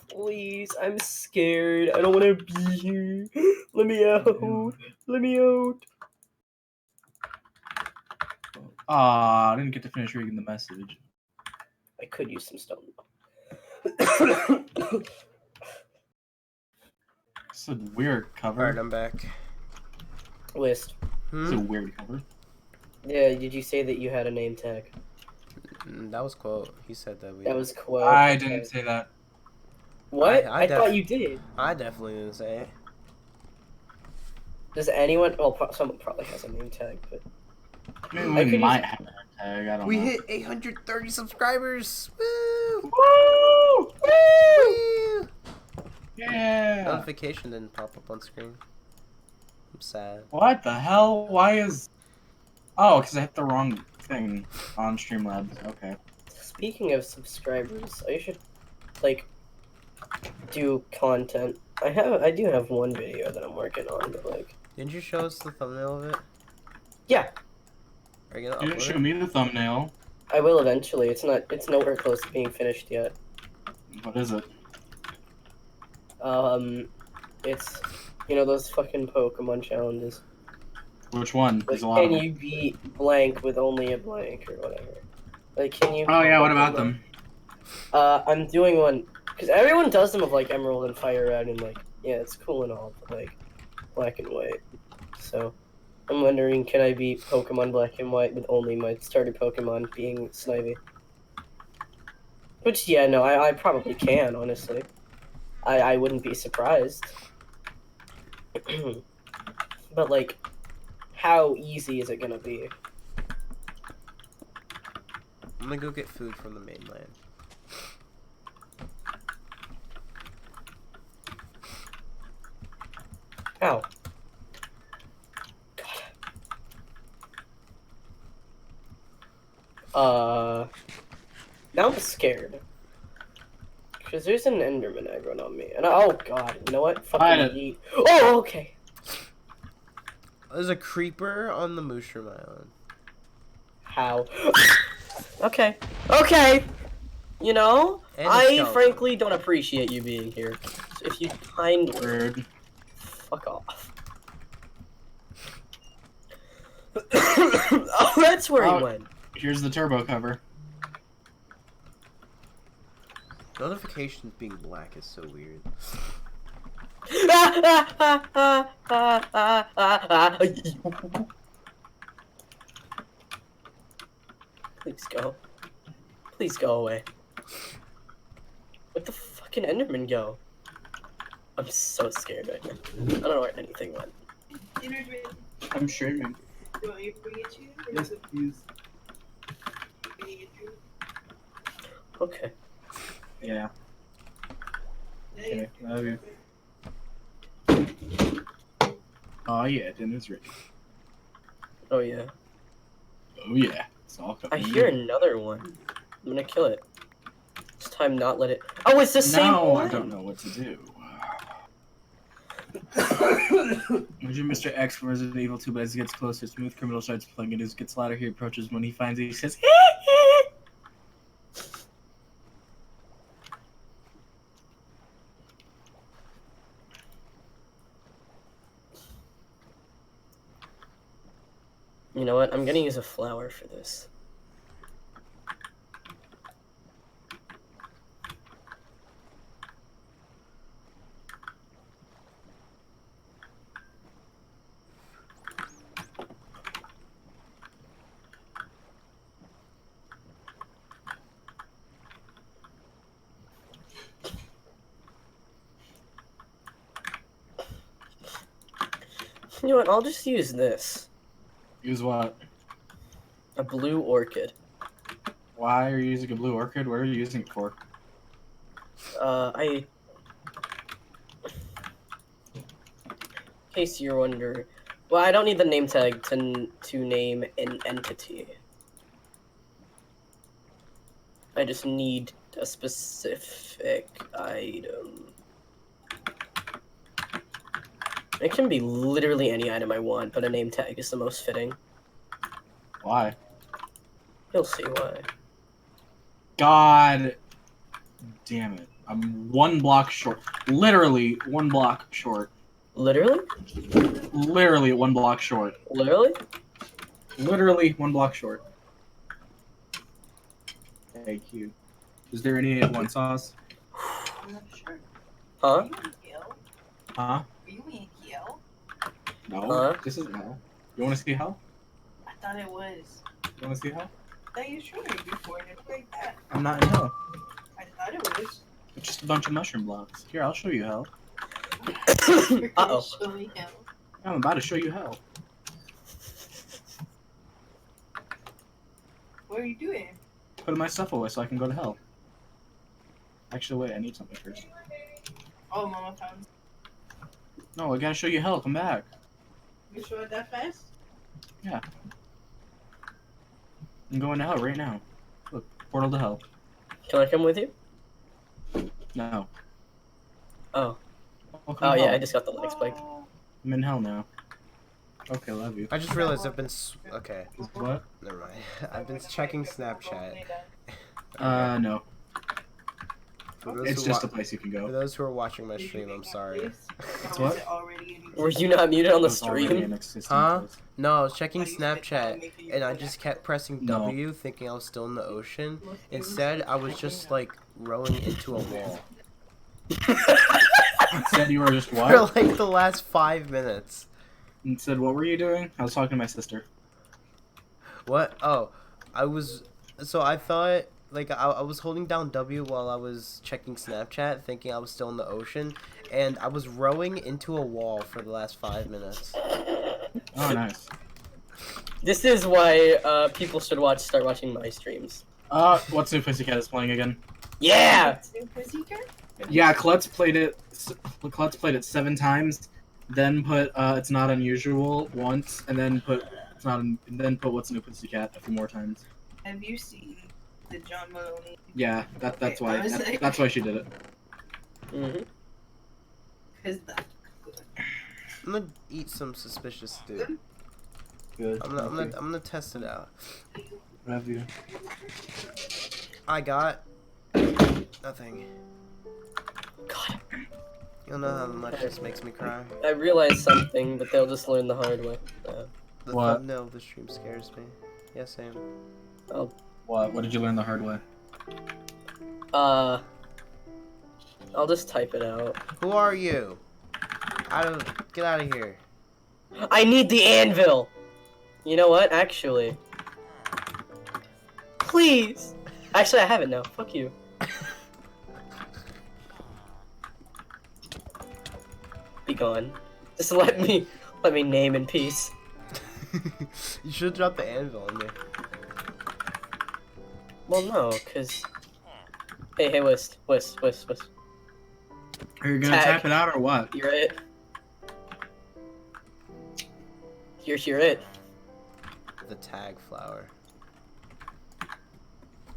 Please, I'm scared. I don't want to be here. Let me out. Let me out. Aw, I didn't get to finish reading the message. I could use some stone. It's a weird cover. Alright, I'm back. List. It's a weird cover. Yeah, did you say that you had a name tag? That was Quote. He said that. That was Quote. I didn't say that. What? I I thought you did. I definitely didn't say it. Does anyone? Well, someone probably has a name tag, but Maybe we might have a name tag. I don't We know. hit 830 subscribers. Woo! Woo! Woo! Yeah. Notification didn't pop up on screen. I'm sad. What the hell? Why is? Oh, because I hit the wrong thing on Streamlabs. Okay. speaking of subscribers, I should like do content. I do have one video that I'm working on, but like. Didn't you show us the thumbnail of it? Yeah. Are you gonna You didn't upload show it? me the thumbnail. I will eventually. It's nowhere close to being finished yet. What is it? It's those fucking Pokemon challenges. Which one? Like, There's a lot of can them. you beat blank with only a blank or whatever? Like, can you? Oh yeah, what about them? I'm doing one because everyone does them of like Emerald and Fire Red and like yeah, it's cool and all, but like black and white. So I'm wondering, can I beat Pokemon Black and White with only my starter Pokemon being Snivy? Which yeah, no, I probably can honestly. I wouldn't be surprised. But like, how easy is it gonna be? I'm gonna go get food from the mainland. Ow. Now I'm scared. Because there's an Enderman aggro on me. And oh god, you know what? Fucking yeet. Oh, okay. There's a creeper on the Mushroom Island. How? Okay. Okay! You know, And a I skeleton. frankly don't appreciate you being here. So if you kind word, fuck off. Oh, that's where he went. Here's the turbo cover. Notifications being black is so weird. Please go. Please go away. Where'd the fucking Enderman go? I'm so scared right now. I don't know where anything went. I'm streaming. Do you want me to bring it to you? Yes, please. Okay. Yeah. Okay, love you. Oh yeah, dinner's ready. Oh yeah. Oh yeah, it's all coming. I hear another one. I'm gonna kill it. This time not let it. Oh, it's the same one! I don't know what to do. Imagine Mr. X from Resident Evil 2, but as he gets closer, smooth criminal starts playing it. As it gets louder, he approaches. When he finds it, he says, You know what? I'm gonna use a flower for this. You know what? I'll just use this. Use what? A blue orchid. Why are you using a blue orchid? What are you using it for? In case you're wondering. Well, I don't need the name tag to name an entity. I just need a specific item. It can be literally any item I want, but a name tag is the most fitting. Why? You'll see why. God damn it. I'm one block short. Literally one block short. Literally? Literally one block short. Literally? Literally one block short. Thank you. Is there any one sauce? Sure. Huh? Huh? Are you in hell? No. Huh? This is hell. You want to see hell? I thought it was. You want to see hell? I thought you showed me before and it's like that. I'm not in hell. I thought it was. It's just a bunch of mushroom blocks. Here, I'll show you hell. Uh-oh. Show me hell. I'm about to show you hell. What are you doing? Putting my stuff away so I can go to hell. Actually, wait, I need something first. Oh, Mama found. No, I gotta show you hell. Come back. You sure it that fast? Yeah. I'm going to hell right now. Look, portal to hell. Can I come with you? No. Oh. Welcome Oh to yeah, hell. I just got the leg spike. I'm in hell now. Okay, love you. I just realized I've been okay. What? Never mind. I've been checking Snapchat. No. For those It's who just a place you can For go. those who are watching my stream, I'm sorry. What? Were you not muted on the It's already stream? an existing Huh? place. No, I was checking Snapchat and I just kept pressing No. W, thinking I was still in the ocean. Instead, I was just like rowing into a wall Said you were just for what? like the last 5 minutes. And said, what were you doing? I was talking to my sister. What? Oh, I was. So I thought like I was holding down W while I was checking Snapchat, thinking I was still in the ocean, and I was rowing into a wall for the last 5 minutes. Oh, nice. This is why people should start watching my streams. What's New Pussycat is playing again? Yeah! Yeah, Klutz played it 7 times, then put It's Not Unusual once, and then put What's New Pussycat a few more times. Have you seen the John Maloney? Yeah, that's why I was like- that's why she did it. Mm-hmm. Cause that's good. I'm gonna eat some suspicious stew. Good. I'm gonna test it out. Love you. I got nothing. God, You'll know how much this makes me cry. I realized something, but they'll just learn the hard way. The What? thumbnail of the stream scares me. Yeah, same. What did you learn the hard way? I'll just type it out. Who are you? Get out of here. I need the anvil! You know what? Actually. Please! Actually, I have it now. Fuck you. Be gone. Just let me name in peace. You should drop the anvil on me. Well, no, cause. Hey, Wist. Are you gonna Tag. tap it out or what? You're it. You're it. The tag flower.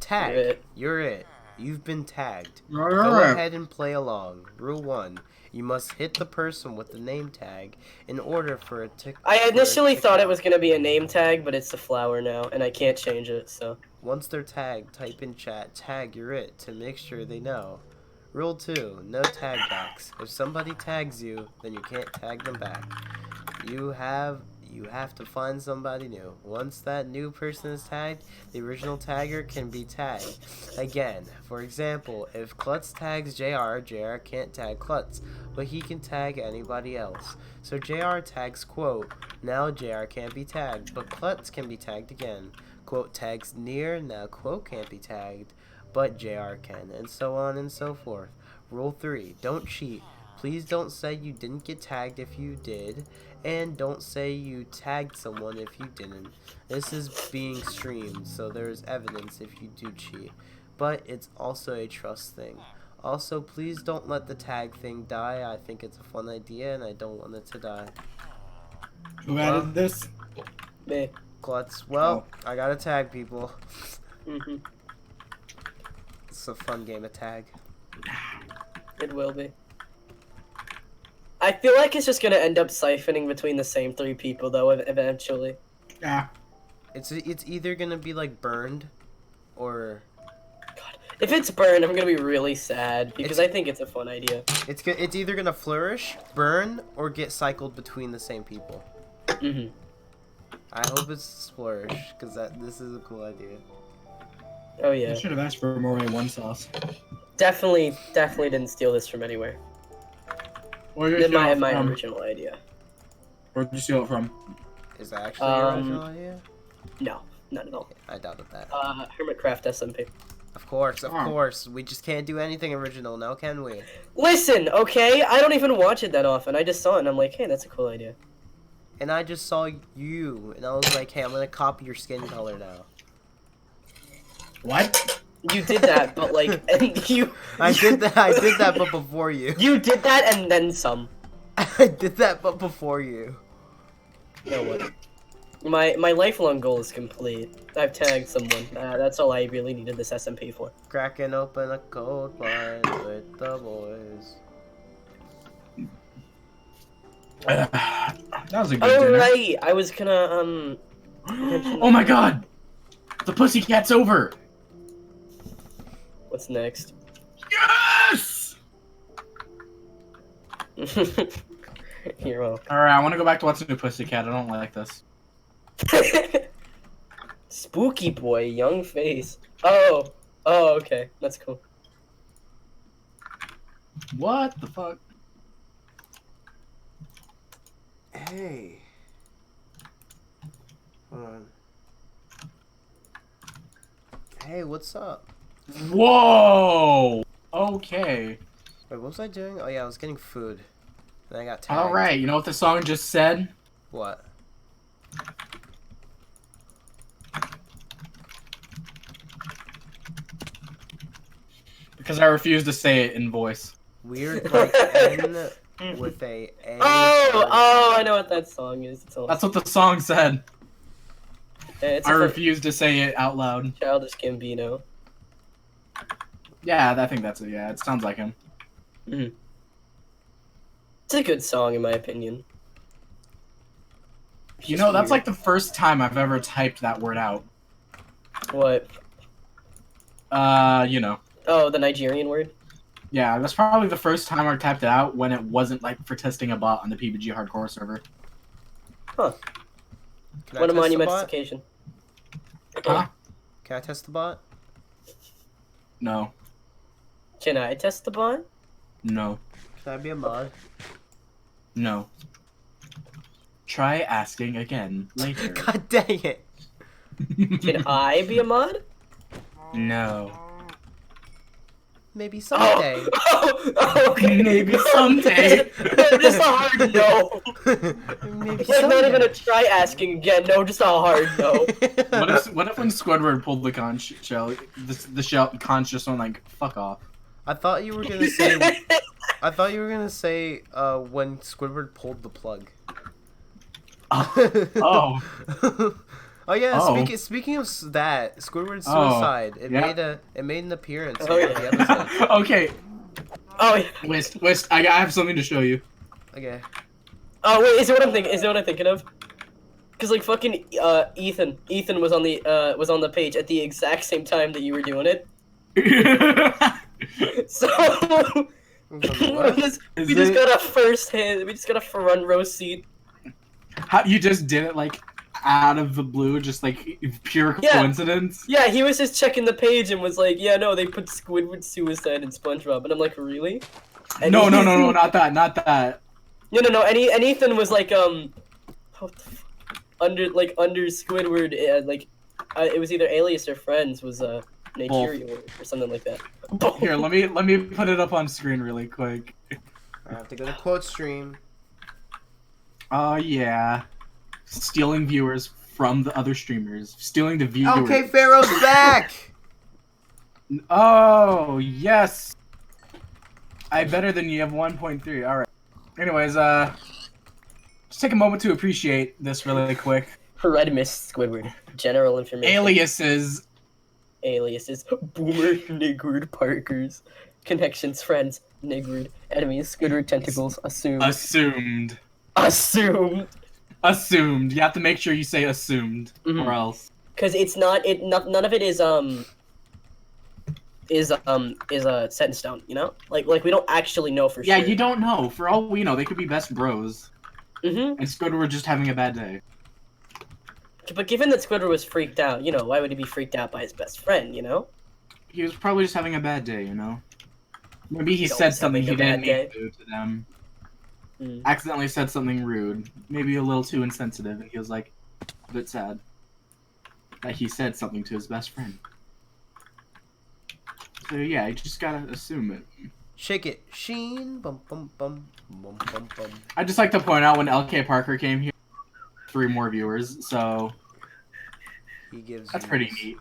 Tag. You're it. You're it. You've been tagged. Go Alright. ahead and play along. Rule 1. You must hit the person with the name tag in order for a tick. I initially thought it was gonna be a name tag, but it's a flower now, and I can't change it, so. Once they're tagged, type in chat, tag you're it, to make sure they know. Rule 2. No tag backs. If somebody tags you, then you can't tag them back. You have to find somebody new. Once that new person is tagged, the original tagger can be tagged again. For example, if Klutz tags JR, JR can't tag Klutz, but he can tag anybody else. So JR tags Quote, now JR can't be tagged, but Klutz can be tagged again. Quote tags Near, now Quote can't be tagged, but JR can, and so on and so forth. Rule 3. Don't cheat. Please don't say you didn't get tagged if you did, and don't say you tagged someone if you didn't. This is being streamed, so there's evidence if you do cheat. But it's also a trust thing. Also, please don't let the tag thing die. I think it's a fun idea, and I don't want it to die. Who added this? Me. Klutz, well, I gotta tag people. Mm-hmm. It's a fun game of tag. It will be. I feel like it's just gonna end up siphoning between the same 3 people, though, eventually. Yeah. It's either gonna be like burned, or God. If it's burned, I'm gonna be really sad, because I think it's a fun idea. it's either gonna flourish, burn, or get cycled between the same people. Mm-hmm. I hope it's flourish, because this is a cool idea. Oh, You yeah. should have asked for more A1 sauce. Definitely didn't steal this from anywhere. Where'd you It's steal it my from? original idea. Where'd you steal it from? Is that actually your original idea? No, not at all. I doubted that. Hermitcraft SMP. Of course, Oh. we just can't do anything original now, can we? Listen, okay? I don't even watch it that often. I just saw it and I'm like, hey, that's a cool idea. and I just saw you, and I was like, hey, I'm gonna copy your skin color now. What? You did that, but like, and you. I did that, but before you. You did that and then some. I did that, but before you. You know what? My lifelong goal is complete. I've tagged someone. That's all I really needed this SMP for. Cracking open a cold wine with the boys. That was a good dinner. Right, I was gonna Oh my god! The pussycat's over! What's next? Yes! You're welcome. Alright, I want to go back to What's New Pussycat. I don't like this. Spooky boy, young face. Oh, okay, that's cool. What the fuck? Hey. Hold on. Hey, what's up? Whoa! Okay. Wait, what was I doing? Oh yeah, I was getting food. Then I got tagged. Alright, you know what the song just said? What? Because I refuse to say it in voice. Weird like N with a A. Oh, I know what that song is. That's what the song said. It's I a refuse to say it out loud. Childish Gambino. Yeah, I think that's it. Yeah, it sounds like him. It's a good song in my opinion. You know, that's like the first time I've ever typed that word out. What? You know. Oh, the Nigerian word? Yeah, that's probably the first time I typed it out when it wasn't like for testing a bot on the PBG hardcore server. Huh. Can I What a test the monumentous bot? occasion. Huh? Can I test the bot? No. Can I test the bot? No. Can I be a mod? No. Try asking again later. God dang it. Can I be a mod? No. Maybe someday. Okay. Maybe someday. Just a hard no. Maybe Like, not someday. even a try asking again. No, just a hard no. What if when Squidward pulled the conch shell, the shell conch just went like fuck off? I thought you were gonna say. I thought you were gonna say when Squidward pulled the plug. Oh. Oh yeah. Oh. Speaking of that, Squidward's Oh, suicide. It yeah. made an appearance Oh, in yeah. the episode. Okay. Oh, yeah. West, I have something to show you. Okay. Oh wait, is it what I'm thinking? Is it what I'm thinking of? Cause like fucking Ethan was on the page at the exact same time that you were doing it. So we just got a first hand. We just got a front row seat. How you just did it like out of the blue, just like pure Yeah. coincidence? Yeah, he was just checking the page and was like, "Yeah, no, they put Squidward suicide in SpongeBob," and I'm like, "Really?" And No, he- not that. No. And Ethan was like, what the fuck? under Squidward, it was either Alias or Friends was Nigeria or something like that. Here, let me put it up on screen really quick. I have to go to quote stream. Oh yeah, stealing viewers from the other streamers, stealing the viewers. Okay, Pharaoh's back. Oh yes, I better than you have 1.3. All right. Anyways, just take a moment to appreciate this really quick. Red Mist Squidward. General information. Aliases. Boomer, Nigward, Parkers. Connections, friends, Nigward. Enemies, Squidward, tentacles, assumed. Assumed. Assumed. You have to make sure you say assumed, or else. Because it's not, none of it is set in stone, you know? Like we don't actually know for sure. Yeah, you don't know. For all we know, they could be best bros. Mm-hmm. And Squidward just having a bad day. But given that Squidward was freaked out, you know, why would he be freaked out by his best friend, you know? He was probably just having a bad day, you know? Maybe he He's said always something he having a didn't bad need to do to them. Mm. Accidentally said something rude. Maybe a little too insensitive, and he was like, a bit sad. That he said something to his best friend. So yeah, you just gotta assume it. Shake it, Sheen. Bum bum bum bum bum bum. I'd just like to point out when LK Parker came here, 3 more viewers, so He gives. that's you pretty neat.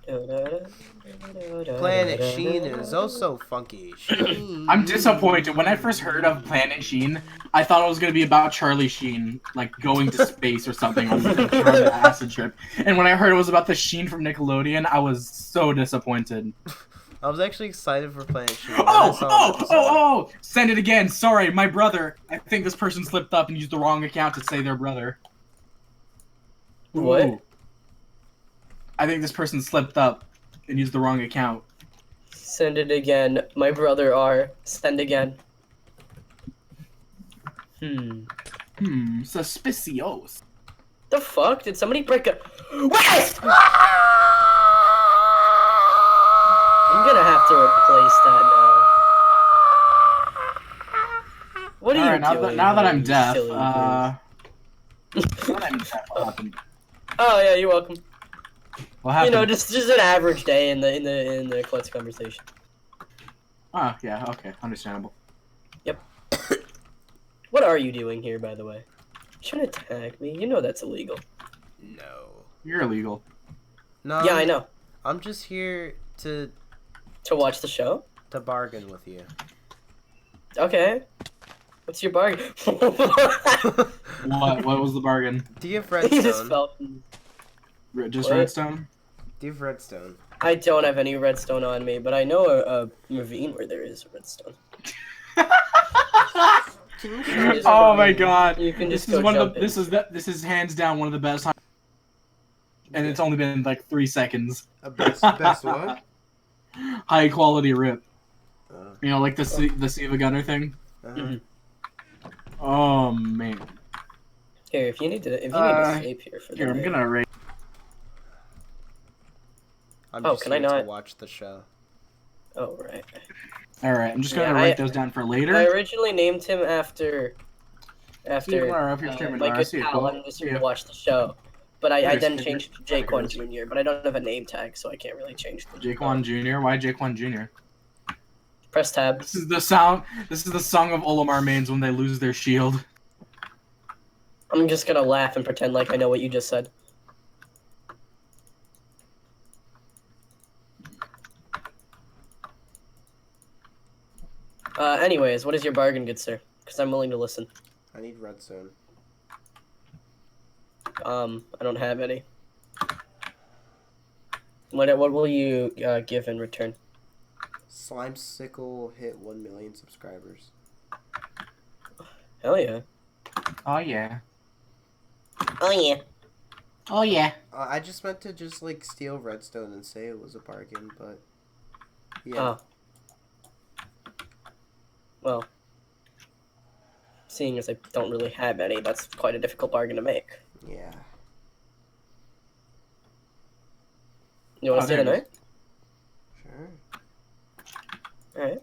Planet Sheen is also funky. Sheen. I'm disappointed. When I first heard of Planet Sheen, I thought it was gonna be about Charlie Sheen, like going to space or something on an acid trip. And when I heard it was about the Sheen from Nickelodeon, I was so disappointed. I was actually excited for Planet Sheen. Oh! Send it again. Sorry, my brother. I think this person slipped up and used the wrong account to say their brother. What? Ooh. I think this person slipped up and used the wrong account. Send it again. My brother R. Send again. Suspicious. The fuck? Did somebody break a... West! I'm gonna have to replace that now. What are you doing? Now that I'm you deaf, silly what happened? Oh yeah, you're welcome. What happened? You know, just an average day in the Clutch conversation. Oh, yeah, okay, understandable. Yep. What are you doing here, by the way? You shouldn't attack me. You know that's illegal. No. You're illegal. No. Yeah, I know. I'm just here to watch the show? To bargain with you. Okay. What's your bargain? What was the bargain? Do you have He just redstone? fell. What? redstone? Do you have redstone? I don't have any redstone on me, but I know a ravine where there is redstone. Oh my god! You can just This is go one of jump the, this is hands down one of the best. And it's only been like 3 seconds. Best what? High quality rip. You know, like the Siva Gunner thing. Mhm. Oh man. Here, if you need to save here for the Here, I'm day. gonna rate. I'm Oh, just can I here to not- watch the show. Oh right. All right, I'm just gonna Yeah, write those down for later. I originally named him after See you tomorrow if you're streaming my tomorrow. good See you, pal. cool. I'm just here See to ya. watch the show. But I Cheers, then cheers. changed to Jaquan Jr., but I don't have a name tag, so I can't really change the Jaquan Jr. Why Jaquan Jr.? Press tab. This is the sound. This is the song of Olimar mains when they lose their shield. I'm just gonna laugh and pretend like I know what you just said. Anyways, what is your bargain, good sir? Because I'm willing to listen. I need redstone. I don't have any. What will you give in return? Slime Sickle hit 1 million subscribers. Hell yeah. Oh yeah. Oh yeah. Oh yeah. I just meant to just like steal redstone and say it was a bargain, but yeah. Oh. Well, seeing as I don't really have any, that's quite a difficult bargain to make. Yeah. You want to stay the there it night? Sure. Alright.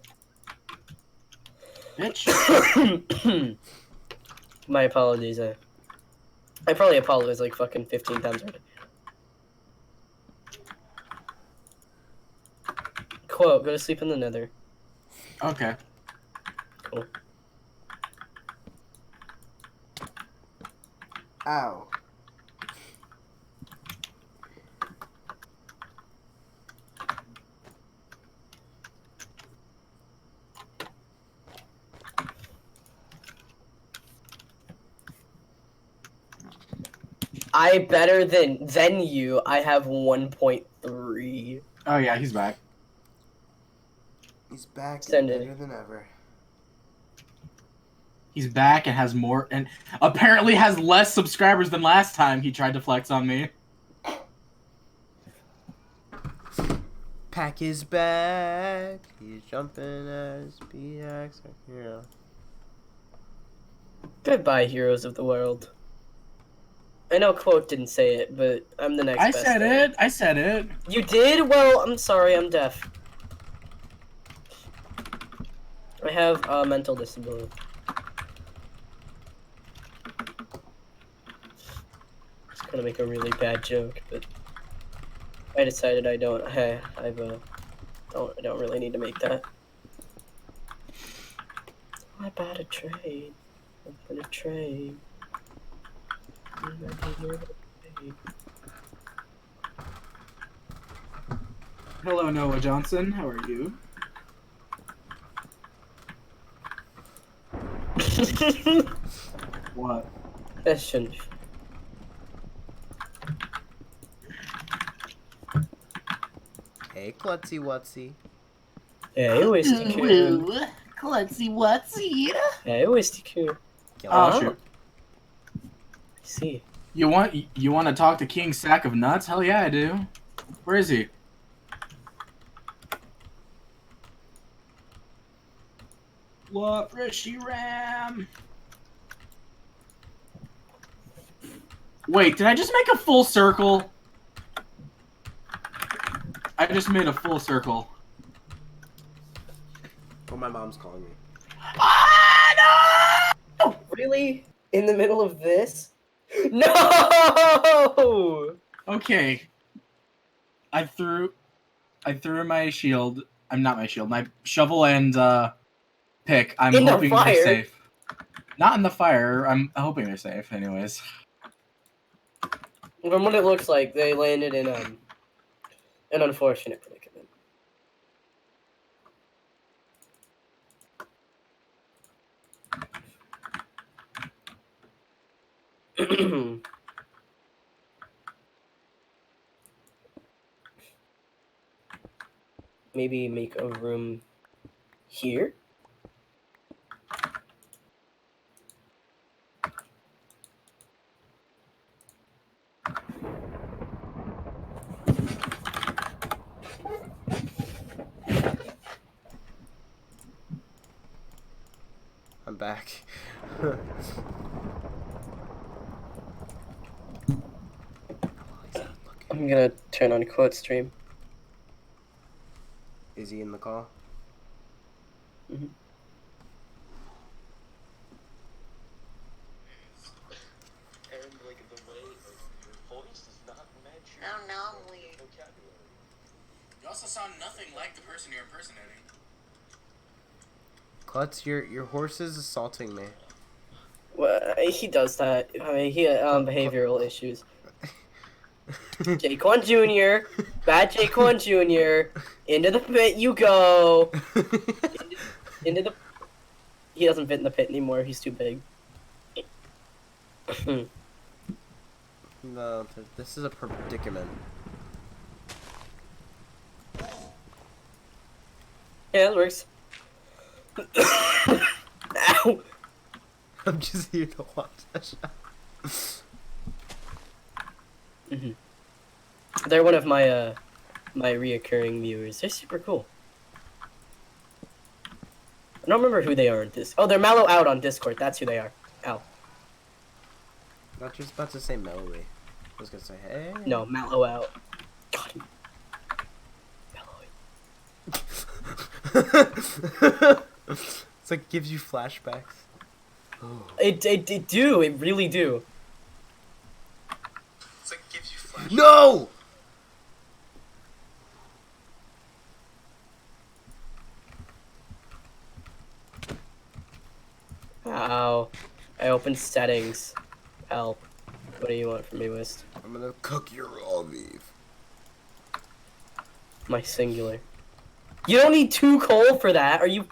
Bitch. My apologies. I probably apologized like fucking 15 times already. Quote, go to sleep in the nether. Okay. Cool. Ow. I better than you. I have 1.3. Oh yeah, he's back. He's back and Send it. better than ever. He's back and has more, and apparently has less subscribers than last time he tried to flex on me. Pack is back. He's jumping at his BX. Yeah. Goodbye, heroes of the world. I know Quote didn't say it, but I'm the next I best said thing. it. I said it. You did? Well, I'm sorry, I'm deaf. I have a mental disability. I was gonna make a really bad joke, but I decided I don't. Hey, I don't really need to make that. I bought a train. I'm gonna train. Hello, Noah Johnson. How are you? What? Question. Hey, Klutzy Wutsy. Hey, Whiskey Coon. Klutzy Wutsy. Hey, Whiskey Coon. Oh, shoot. See. You want to talk to King Sack of Nuts? Hell yeah, I do. Where is he? What, Rishi Ram? Wait, did I just make a full circle? I just made a full circle. Oh, my mom's calling me. Ah, no! Really? In the middle of this? No! Okay. I threw my shield. I'm not my shield. My shovel and pick. I'm In the hoping they're fire? safe. Not in the fire. I'm hoping they're safe. Anyways. From what it looks like, they landed in an unfortunate predicament. Maybe make a room here? I'm back. I'm gonna turn on quote stream. Is he in the call? Mm-hmm. You also sound nothing like the person you're impersonating. Klutz, your horse is assaulting me. Well, he does that. I mean, he behavioral issues. Jaquan Jr. Bad Jaquan Jr. Into the pit you go. Into the. He doesn't fit in the pit anymore. He's too big. No, this is a predicament. Yeah, that works. Ow! I'm just here to watch that shot. Mm-hmm. They're one of my my reoccurring viewers. They're super cool. I don't remember who they are on this. Oh, they're Mallow Out on Discord. That's who they are. Ow. Not just about to say Melody. I was gonna say, hey. No, Mallow Out. Got him. It's like gives you flashbacks. It do. It really do. It's like gives you flashbacks. No! Ow. I opened settings. Help. What do you want from me, Wist? I'm gonna cook your raw beef. My singular. You don't need 2 coal for that. Are you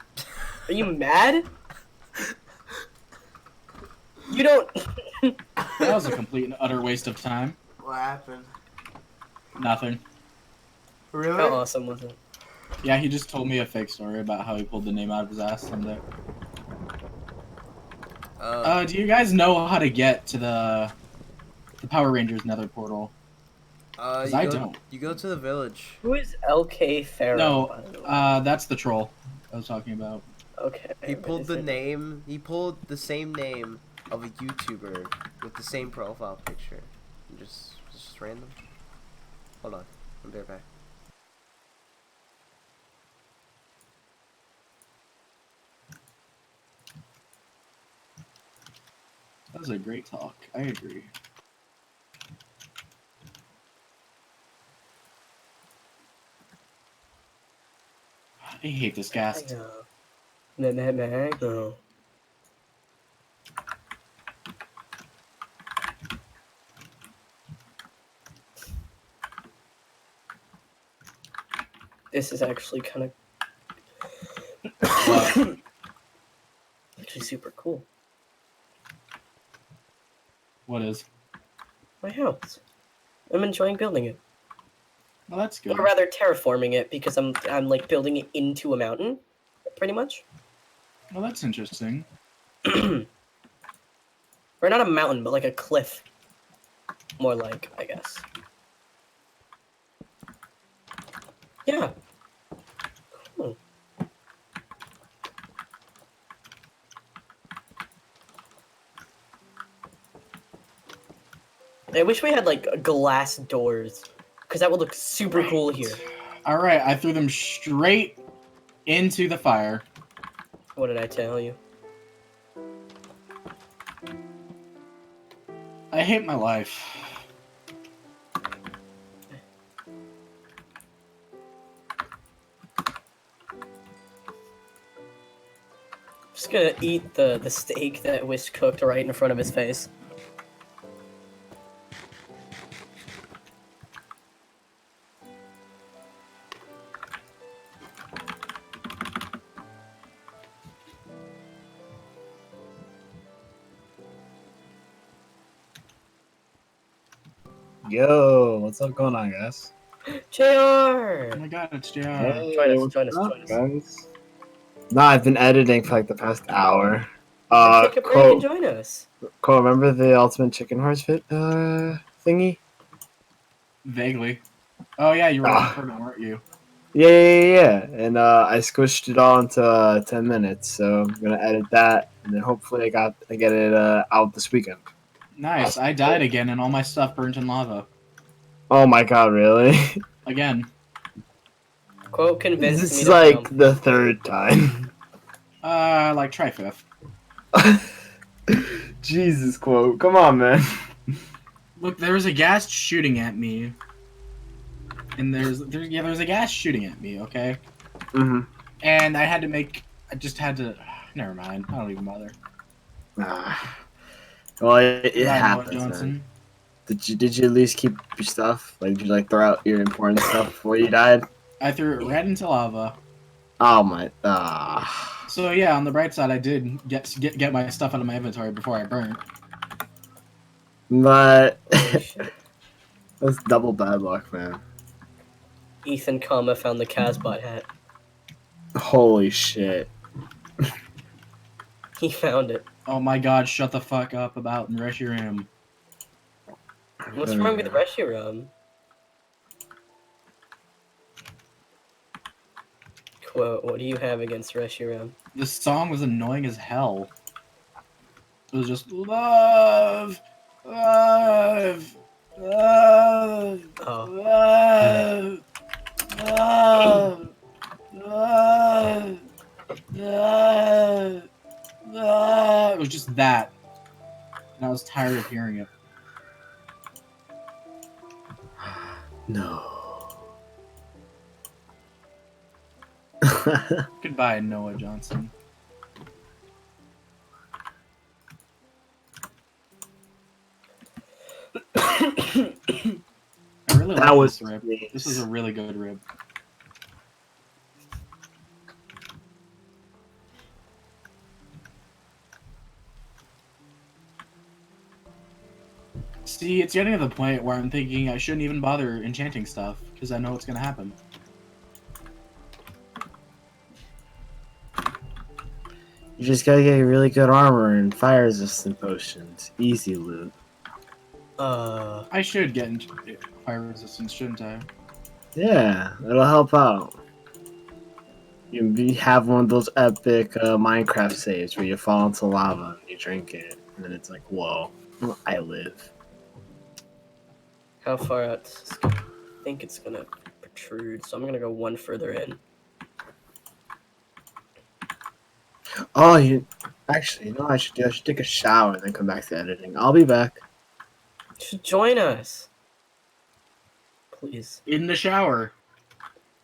mad? You don't. That was a complete and utter waste of time. What happened? Nothing. Really? How awesome was it? Yeah, he just told me a fake story about how he pulled the name out of his ass someday. Do you guys know how to get to the Power Rangers Nether portal? I don't. You go to the village. Who is LK Pharaoh? No, that's the troll I was talking about. Okay. He pulled He pulled the same name of a YouTuber with the same profile picture. Just random. Hold on, I'll be right back. That was a great talk. I agree. I hate this cast. Mango. This is actually kind of What? actually super cool. What is? My house. I'm enjoying building it. Well, that's good. Or rather, terraforming it because I'm like building it into a mountain, pretty much. Well, that's interesting. Or not a mountain, but like a cliff. More like, I guess. Yeah. Cool. I wish we had like glass doors, because that would look super cool here. All right, I threw them straight into the fire. What did I tell you? I hate my life. Just gonna eat the steak that Wish cooked right in front of his face. Yo, what's up going on, guys? JR! Oh my god, it's JR. Hey, Join us. guys? No, I've been editing for like the past hour. Take a break and join us. Cole, remember the Ultimate Chicken Horse fit thingy? Vaguely. Oh yeah, you were Ah. recording, weren't you? Yeah. And I squished it all into 10 minutes, so I'm gonna edit that, and then hopefully I get it out this weekend. Nice. I died again, and all my stuff burnt in lava. Oh my god, really? Again. Quote convinced This me is to like jump. the third time. Like try fifth. Jesus, Quote. Come on, man. Look, there was a gas shooting at me. And there's a gas shooting at me, okay? Mm-hmm. And I just had to never mind. I don't even bother. Well, it Goodbye, Noah happens, Johnson. man. Did you at least keep your stuff? Like, did you like throw out your important stuff before you died? I threw it right into lava. Oh my! So yeah, on the bright side, I did get my stuff out of my inventory before I burnt. But Holy shit. that's double bad luck, man. Ethan, found the Casbot hat. Holy shit! He found it. Oh my god! Shut the fuck up about Reshiram. What's wrong with Reshiram? Quote, what do you have against Reshiram? This song was annoying as hell. It was just love, love, love, Oh. love, love, love, love, love. It was just that, and I was tired of hearing it. No. Goodbye, Noah Johnson. I really That like was this rib. nice. This is a really good rib. See, it's getting to the point where I'm thinking I shouldn't even bother enchanting stuff, because I know what's going to happen. You just gotta get really good armor and fire resistant potions. Easy loot. I should get fire resistance, shouldn't I? Yeah, it'll help out. You have one of those epic Minecraft saves where you fall into lava and you drink it, and then it's like, whoa, I live. How far out? I think it's gonna protrude, so I'm gonna go one further in. Oh, actually, you know what I should do? I should take a shower and then come back to editing. I'll be back. You should join us. Please. In the shower.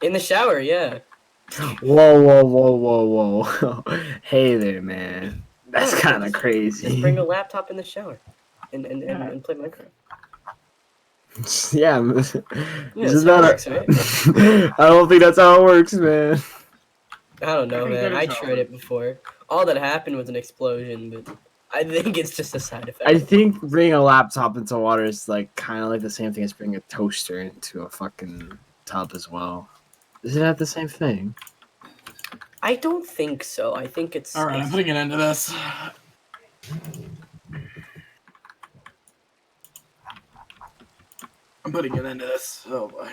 In the shower, yeah. Whoa. Hey there, man. That's Yeah, kind of just crazy. bring a laptop in the shower and play Minecraft. Yeah, Yeah, isn't so it that works, right? I don't think that's how it works, man. I don't know, I think man. that I is how it tried it before. All that happened was an explosion, but I think it's just a side effect. I think bringing a laptop into water is like kind of like the same thing as bringing a toaster into a fucking tub as well. Isn't that the same thing? I don't think so. I think it's. All right, I'm putting an end to this. I'm putting an end to this. Oh boy.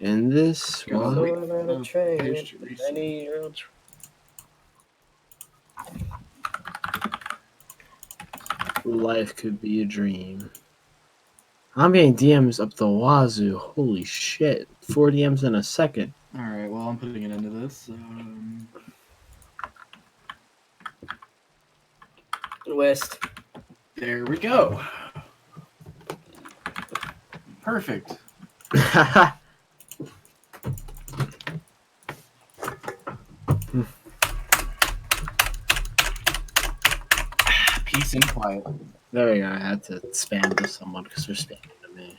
In this Gonna one, wait So I'm on a for the train. page to reset. 90-year-old. life could be a dream. I'm getting DMs up the wazoo. Holy shit. 4 DMs in a second. All right, well, I'm putting an end to this. West. There we go. Perfect. Peace and quiet. There we go. I had to spam to someone because they're spamming to me.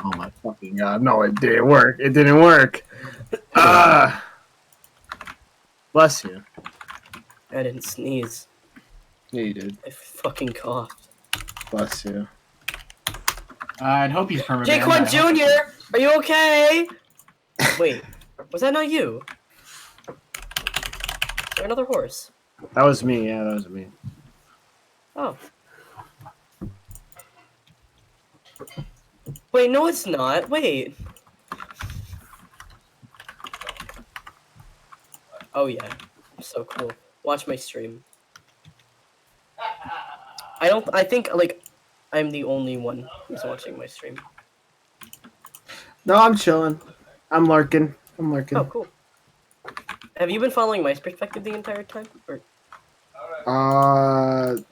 Oh my fucking god. No, it didn't work. It didn't work. Ah! Bless you. I didn't sneeze. Yeah, you did. I fucking coughed. Bless you. I'd hope he's permanent. Jaquan Jr., are you okay? Wait, was that not you? Is there another horse? That was me. Yeah, that was me. Oh. Wait, no, it's not. Wait. Oh yeah, so cool. Watch my stream. I think like I'm the only one who's watching my stream. No, I'm chilling. I'm lurking. I'm lurking. Oh, cool. Have you been following my perspective the entire time? Or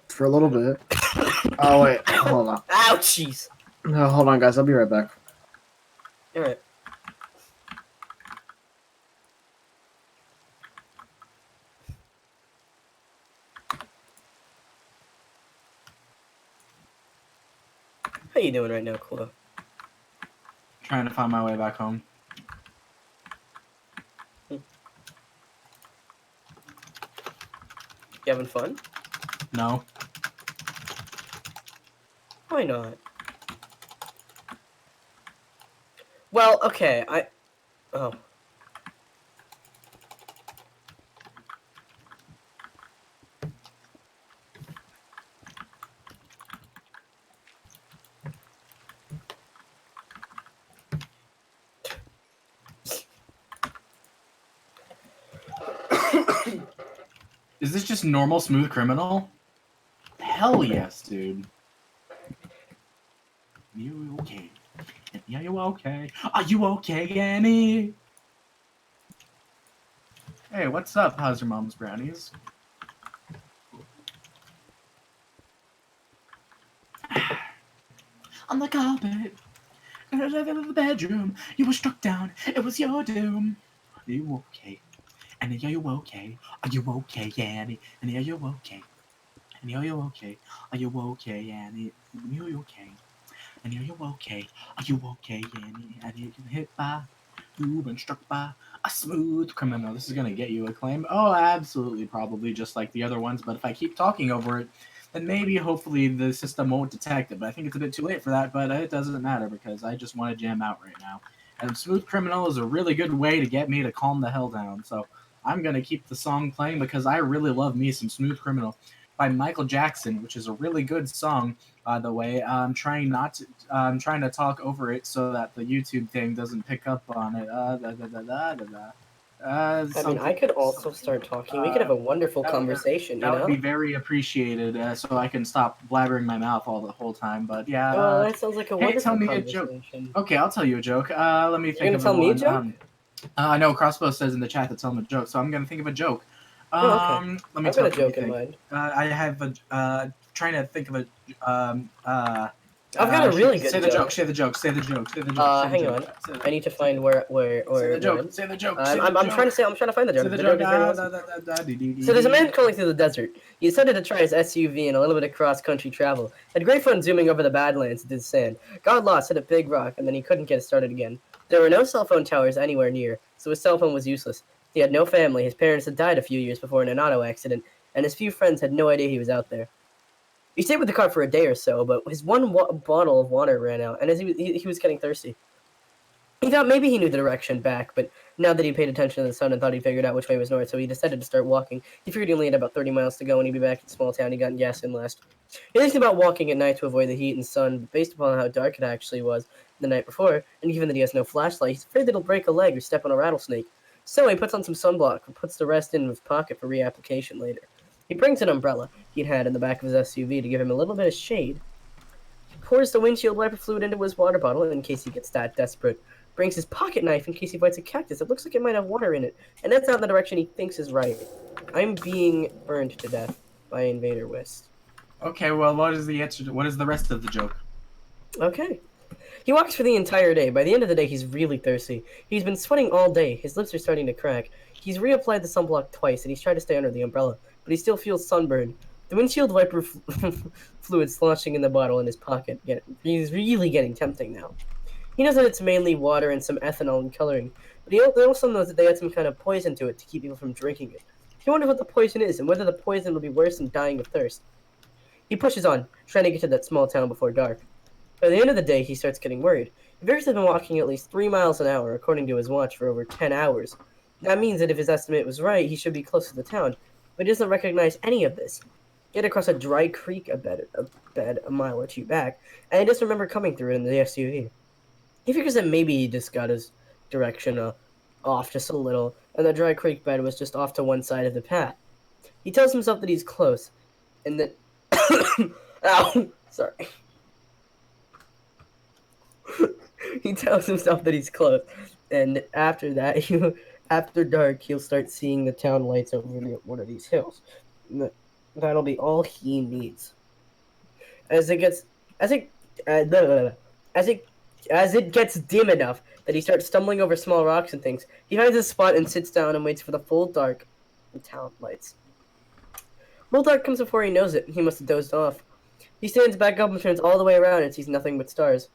For a little bit. Oh wait, hold on. ouchies. No, hold on, guys. I'll be right back. All right. How you doing right now, Kula? Trying to find my way back home. You having fun? No. Why not? Well, okay, oh. Is this just normal smooth criminal? Hell yes, dude. Are you okay? Are you okay? Are you okay, Annie? Hey, what's up? How's your mom's brownies? On the carpet, in the bedroom, you were struck down. It was your doom. Are you okay? And are you okay? Are you okay, Annie? And are you okay? And are you okay? Are you okay, Annie? And are you okay? And are you okay? Are you okay, Annie? And you been hit by, you've been struck by a smooth criminal. This is gonna get you a claim. Oh, absolutely, probably just like the other ones. But if I keep talking over it, then maybe, hopefully, the system won't detect it. But I think it's a bit too late for that. But it doesn't matter because I just want to jam out right now. And smooth criminal is a really good way to get me to calm the hell down. So I'm gonna keep the song playing because I really love me some smooth criminal by Michael Jackson, which is a really good song, by the way. I'm trying to talk over it so that the YouTube thing doesn't pick up on it. I mean, I could also start talking. We could have a wonderful conversation, you That would be know? very appreciated, so I can stop blabbering my mouth all the whole time. But yeah. Oh, that sounds like a Hey, wonderful tell me a conversation. joke. Okay, I'll tell you a joke. Let me think You're of gonna tell me a one. joke? I know Crossbow says in the chat to tell him a joke, so I'm gonna think of a joke. Oh, okay. Let me I've got a joke in mind. I have trying to think of a I've got a really good Say the joke. Say the joke. Say the joke. Say the joke. Hang on. I need to find where Say the joke. when. Say the joke. I'm trying to find the joke. Say the The joke. joke is very awesome. So there's a man crawling through the desert. He decided to try his SUV and a little bit of cross-country travel. Had great fun zooming over the Badlands into the sand. Got lost, hit a big rock, and then he couldn't get started again. There were no cell phone towers anywhere near, so his cell phone was useless. He had no family. His parents had died a few years before in an auto accident, and his few friends had no idea he was out there. He stayed with the car for a day or so, but his one bottle of water ran out, and as he was getting thirsty. He thought maybe he knew the direction back, but now that he paid attention to the sun and thought he figured out which way was north, so he decided to start walking. He figured he only had about 30 miles to go and he'd be back in the small town he got gas in last. He thinks about walking at night to avoid the heat and sun, but based upon how dark it actually was the night before, and given that he has no flashlight, he's afraid that he'll break a leg or step on a rattlesnake. So he puts on some sunblock and puts the rest in his pocket for reapplication later. He brings an umbrella he'd had in the back of his SUV to give him a little bit of shade. He pours the windshield wiper fluid into his water bottle in case he gets that desperate. Brings his pocket knife in case he bites a cactus. It looks like it might have water in it, and that's not the direction he thinks is right. I'm being burned to death by Invader West. Okay, well, what is the answer? What is the rest of the joke? Okay. He walks for the entire day. By the end of the day, he's really thirsty. He's been sweating all day. His lips are starting to crack. He's reapplied the sunblock twice, and he's tried to stay under the umbrella, but he still feels sunburned. The windshield wiper fluid sloshing in the bottle in his pocket. He's really getting tempting now. He knows that it's mainly water and some ethanol and coloring, but he also knows that they add some kind of poison to it to keep people from drinking it. He wonders what the poison is and whether the poison will be worse than dying of thirst. He pushes on, trying to get to that small town before dark. By the end of the day, he starts getting worried. He figures he's been walking at least 3 miles an hour, according to his watch, for over 10 hours. That means that if his estimate was right, he should be close to the town, but he doesn't recognize any of this. He had to cross a dry creek a mile or two back, and he doesn't remember coming through it in the SUV. He figures that maybe he just got his direction off just a little, and the dry creek bed was just off to one side of the path. He tells himself that he's close, and that... Ow! Sorry. He tells himself that he's close, and after that, after dark, he'll start seeing the town lights over one of these hills. That'll be all he needs. As it gets dim enough that he starts stumbling over small rocks and things, he finds a spot and sits down and waits for the full dark and town lights. Full dark comes before he knows it. He must have dozed off. He stands back up and turns all the way around and sees nothing but stars.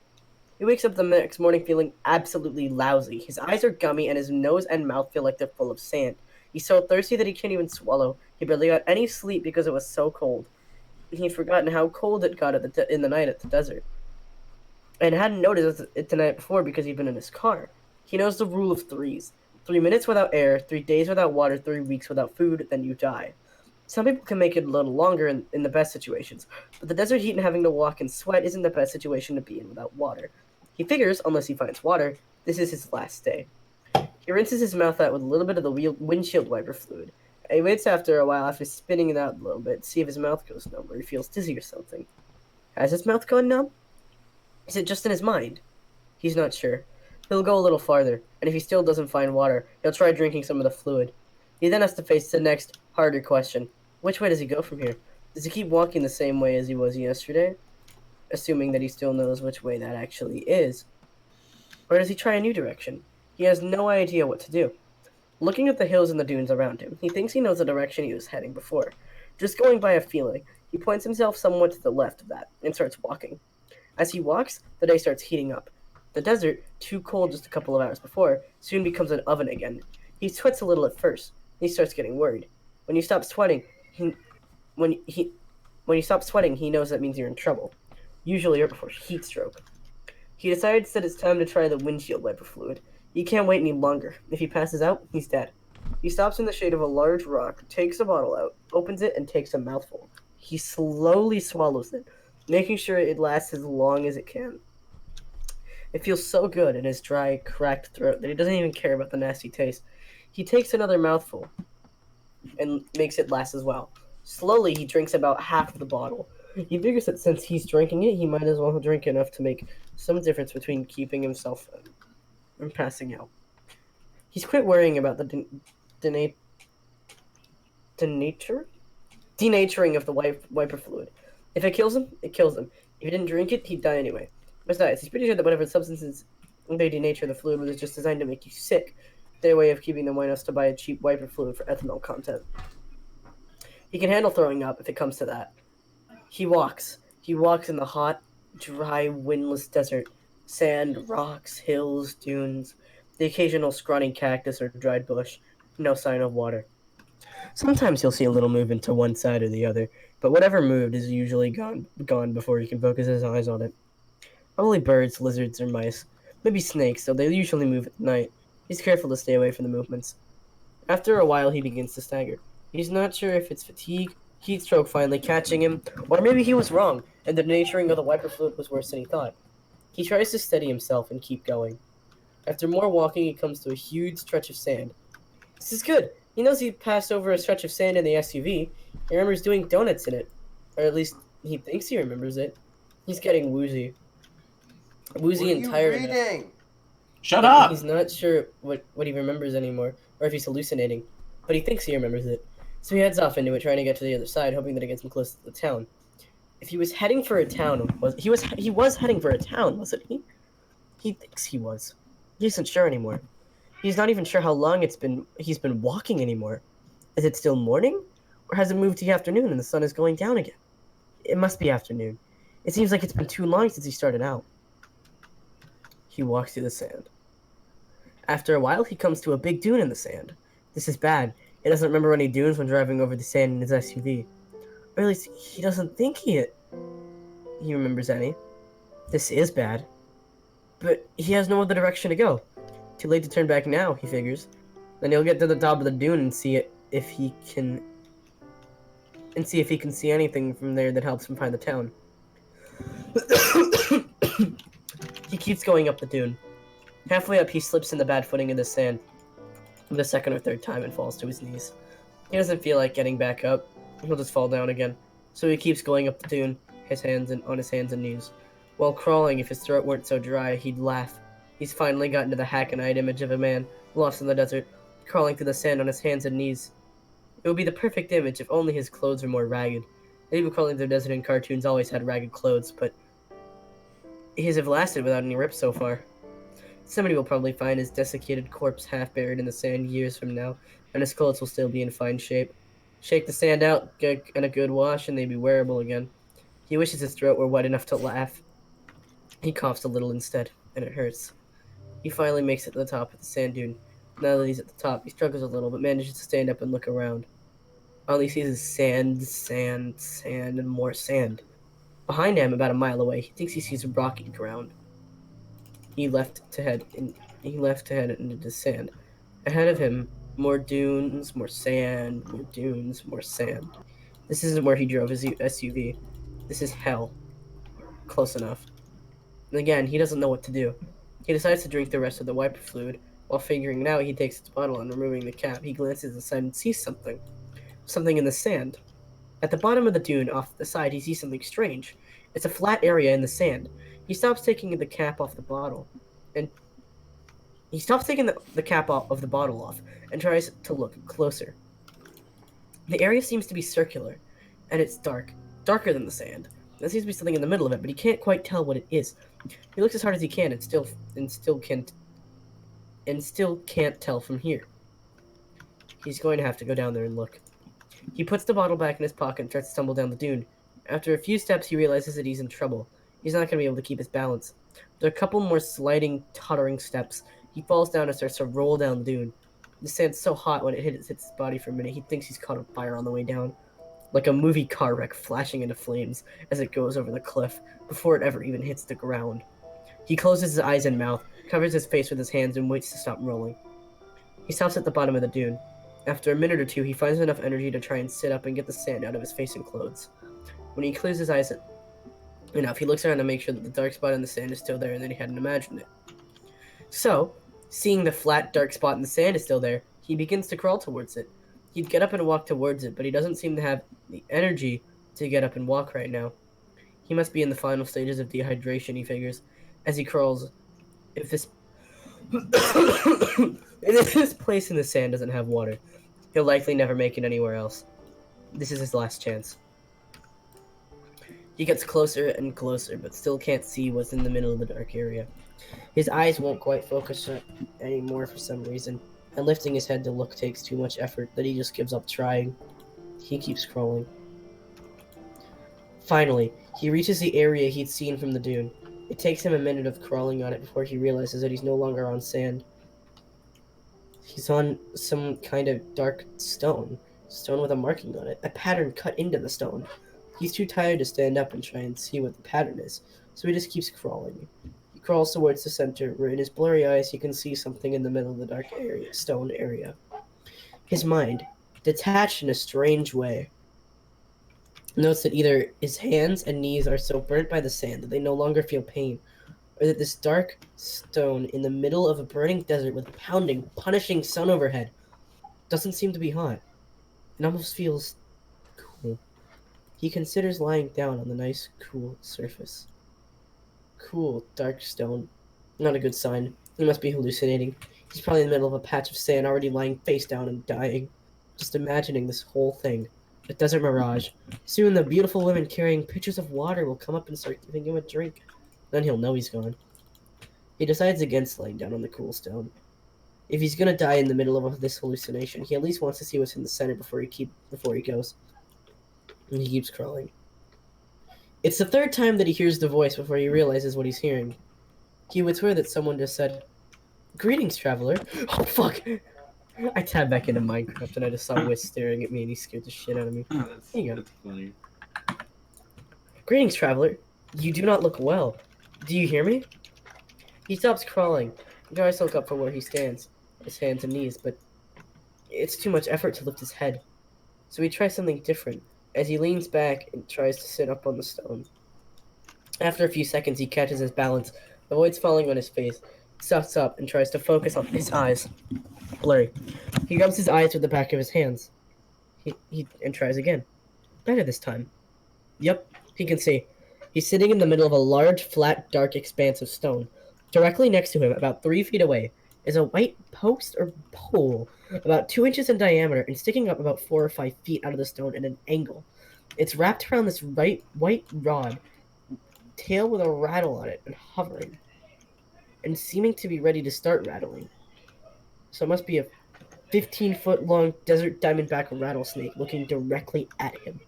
He wakes up the next morning feeling absolutely lousy. His eyes are gummy and his nose and mouth feel like they're full of sand. He's so thirsty that he can't even swallow. He barely got any sleep because it was so cold. He'd forgotten how cold it got in the night at the desert, and hadn't noticed it the night before because he'd been in his car. He knows the rule of threes. 3 minutes without air, 3 days without water, 3 weeks without food, then you die. Some people can make it a little longer in the best situations, but the desert heat and having to walk and sweat isn't the best situation to be in without water. He figures, unless he finds water, this is his last day. He rinses his mouth out with a little bit of the windshield wiper fluid. He waits after a while after spitting it out a little bit to see if his mouth goes numb or he feels dizzy or something. Has his mouth gone numb? Is it just in his mind? He's not sure. He'll go a little farther, and if he still doesn't find water, he'll try drinking some of the fluid. He then has to face the next, harder question. Which way does he go from here? Does he keep walking the same way as he was yesterday? Assuming that he still knows which way that actually is. Or does he try a new direction? He has no idea what to do. Looking at the hills and the dunes around him, he thinks he knows the direction he was heading before. Just going by a feeling, he points himself somewhat to the left of that, and starts walking. As he walks, the day starts heating up. The desert, too cold just a couple of hours before, soon becomes an oven again. He sweats a little at first. He starts getting worried. When you stop sweating, he knows that means you're in trouble. Usually right before heat stroke. He decides that it's time to try the windshield wiper fluid. He can't wait any longer. If he passes out, he's dead. He stops in the shade of a large rock, takes a bottle out, opens it, and takes a mouthful. He slowly swallows it, making sure it lasts as long as it can. It feels so good in his dry, cracked throat that he doesn't even care about the nasty taste. He takes another mouthful and makes it last as well. Slowly, he drinks about half of the bottle. He figures that since he's drinking it, he might as well drink enough to make some difference between keeping himself from passing out. He's quit worrying about the denaturing of the wiper fluid. If it kills him, it kills him. If he didn't drink it, he'd die anyway. Besides, he's pretty sure that whatever substances they denature the fluid was just designed to make you sick. Their way of keeping them white enough to buy a cheap wiper fluid for ethanol content. He can handle throwing up if it comes to that. He walks. He walks in the hot, dry, windless desert. Sand, rocks, hills, dunes, the occasional scrawny cactus or dried bush. No sign of water. Sometimes he'll see a little movement to one side or the other, but whatever moved is usually gone before he can focus his eyes on it. Probably birds, lizards, or mice. Maybe snakes, though they usually move at night. He's careful to stay away from the movements. After a while, he begins to stagger. He's not sure if it's fatigue, heat stroke finally catching him, or maybe he was wrong, and the denaturing of the wiper fluid was worse than he thought. He tries to steady himself and keep going. After more walking, he comes to a huge stretch of sand. This is good. He knows he passed over a stretch of sand in the SUV. He remembers doing donuts in it. Or at least, he thinks he remembers it. He's getting woozy. Woozy and tired enough. Shut up! He's not sure what he remembers anymore, or if he's hallucinating. But he thinks he remembers it. So he heads off into it, trying to get to the other side, hoping that it gets him close to the town. If he was heading for a town, he was heading for a town, wasn't he? He thinks he was. He isn't sure anymore. He's not even sure how long he's been walking anymore. Is it still morning? Or has it moved to the afternoon and the sun is going down again? It must be afternoon. It seems like it's been too long since he started out. He walks through the sand. After a while, he comes to a big dune in the sand. This is bad. He doesn't remember any dunes when driving over the sand in his SUV. Or at least, he doesn't think he remembers any. This is bad. But he has no other direction to go. Too late to turn back now, he figures. Then he'll get to the top of the dune and see if he can see anything from there that helps him find the town. He keeps going up the dune. Halfway up, he slips in the bad footing in the sand for the second or third time and falls to his knees. He doesn't feel like getting back up. He'll just fall down again. So he keeps going up the dune, on his hands and knees. While crawling, if his throat weren't so dry, he'd laugh. He's finally gotten to the hack-and-eyed image of a man, lost in the desert, crawling through the sand on his hands and knees. It would be the perfect image if only his clothes were more ragged. People crawling through the desert in cartoons always had ragged clothes, but his have lasted without any rips so far. Somebody will probably find his desiccated corpse half buried in the sand years from now, and his clothes will still be in fine shape. Shake the sand out, get a good wash, and they'd be wearable again. He wishes his throat were wet enough to laugh. He coughs a little instead, and it hurts. He finally makes it to the top of the sand dune. Now that he's at the top, he struggles a little, but manages to stand up and look around. All he sees is sand, sand, sand, and more sand. Behind him, about a mile away, he thinks he sees rocky ground. He left to head into the sand. Ahead of him, more dunes, more sand, more dunes, more sand. This isn't where he drove his SUV. This is hell. Close enough. And again, he doesn't know what to do. He decides to drink the rest of the wiper fluid. While figuring it out, he takes its bottle and removing the cap. He glances inside and sees something. Something in the sand. At the bottom of the dune, off to the side, he sees something strange. It's a flat area in the sand. He stops taking the cap off the bottle, and he stops taking the cap of the bottle off and tries to look closer. The area seems to be circular, and it's darker than the sand. There seems to be something in the middle of it, but he can't quite tell what it is. He looks as hard as he can, and still can't tell from here. He's going to have to go down there and look. He puts the bottle back in his pocket and starts to stumble down the dune. After a few steps, he realizes that he's in trouble. He's not going to be able to keep his balance. There are a couple more sliding, tottering steps. He falls down and starts to roll down the dune. The sand's so hot when it hits his body for a minute, he thinks he's caught on fire on the way down. Like a movie car wreck flashing into flames as it goes over the cliff, before it ever even hits the ground. He closes his eyes and mouth, covers his face with his hands, and waits to stop rolling. He stops at the bottom of the dune. After a minute or two, he finds enough energy to try and sit up and get the sand out of his face and clothes. When he clears his eyes enough, he looks around to make sure that the dark spot in the sand is still there and that he hadn't imagined it. So, seeing the flat, dark spot in the sand is still there, he begins to crawl towards it. He'd get up and walk towards it, but he doesn't seem to have the energy to get up and walk right now. He must be in the final stages of dehydration, he figures, as he crawls. If this place in the sand doesn't have water, he'll likely never make it anywhere else. This is his last chance. He gets closer and closer, but still can't see what's in the middle of the dark area. His eyes won't quite focus anymore for some reason, and lifting his head to look takes too much effort that he just gives up trying. He keeps crawling. Finally, he reaches the area he'd seen from the dune. It takes him a minute of crawling on it before he realizes that he's no longer on sand. He's on some kind of dark stone with a marking on it, a pattern cut into the stone. He's too tired to stand up and try and see what the pattern is, so he just keeps crawling. He crawls towards the center, where in his blurry eyes he can see something in the middle of the dark area, stone area. His mind, detached in a strange way, notes that either his hands and knees are so burnt by the sand that they no longer feel pain, or that this dark stone in the middle of a burning desert with pounding, punishing sun overhead doesn't seem to be hot. It almost feels cool. He considers lying down on the nice, cool surface. Cool, dark stone. Not a good sign. He must be hallucinating. He's probably in the middle of a patch of sand, already lying face down and dying. Just imagining this whole thing. A desert mirage. Soon the beautiful women carrying pitchers of water will come up and start giving him a drink. Then he'll know he's gone. He decides against laying down on the cool stone. If he's gonna die in the middle of this hallucination, he at least wants to see what's in the center before he goes. And he keeps crawling. It's the third time that he hears the voice before he realizes what he's hearing. He would swear that someone just said, "Greetings, traveler." Oh, fuck! I tabbed back into Minecraft and I just saw Wiz staring at me and he scared the shit out of me. That's funny. "Greetings, traveler. You do not look well. Do you hear me?" He stops crawling and tries to look up from where he stands, his hands and knees, but it's too much effort to lift his head. So he tries something different, as he leans back and tries to sit up on the stone. After a few seconds, he catches his balance, avoids falling on his face, sucks up, and tries to focus on his eyes. Blurry. He rubs his eyes with the back of his hands. And tries again. Better this time. Yep, he can see. He's sitting in the middle of a large, flat, dark expanse of stone. Directly next to him, about 3 feet away, is a white post or pole, about 2 inches in diameter and sticking up about 4 or 5 feet out of the stone at an angle. It's wrapped around this white rod, tail with a rattle on it, and hovering, and seeming to be ready to start rattling. So it must be a 15-foot-long desert diamondback rattlesnake looking directly at him.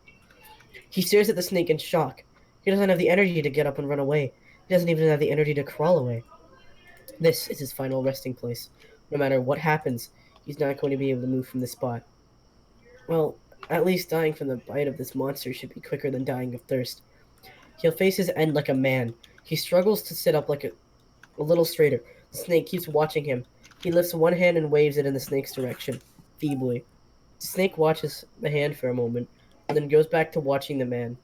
He stares at the snake in shock. He doesn't have the energy to get up and run away. He doesn't even have the energy to crawl away. This is his final resting place. No matter what happens, he's not going to be able to move from this spot. Well, at least dying from the bite of this monster should be quicker than dying of thirst. He'll face his end like a man. He struggles to sit up like a little straighter. The snake keeps watching him. He lifts one hand and waves it in the snake's direction, feebly. The snake watches the hand for a moment, and then goes back to watching the man,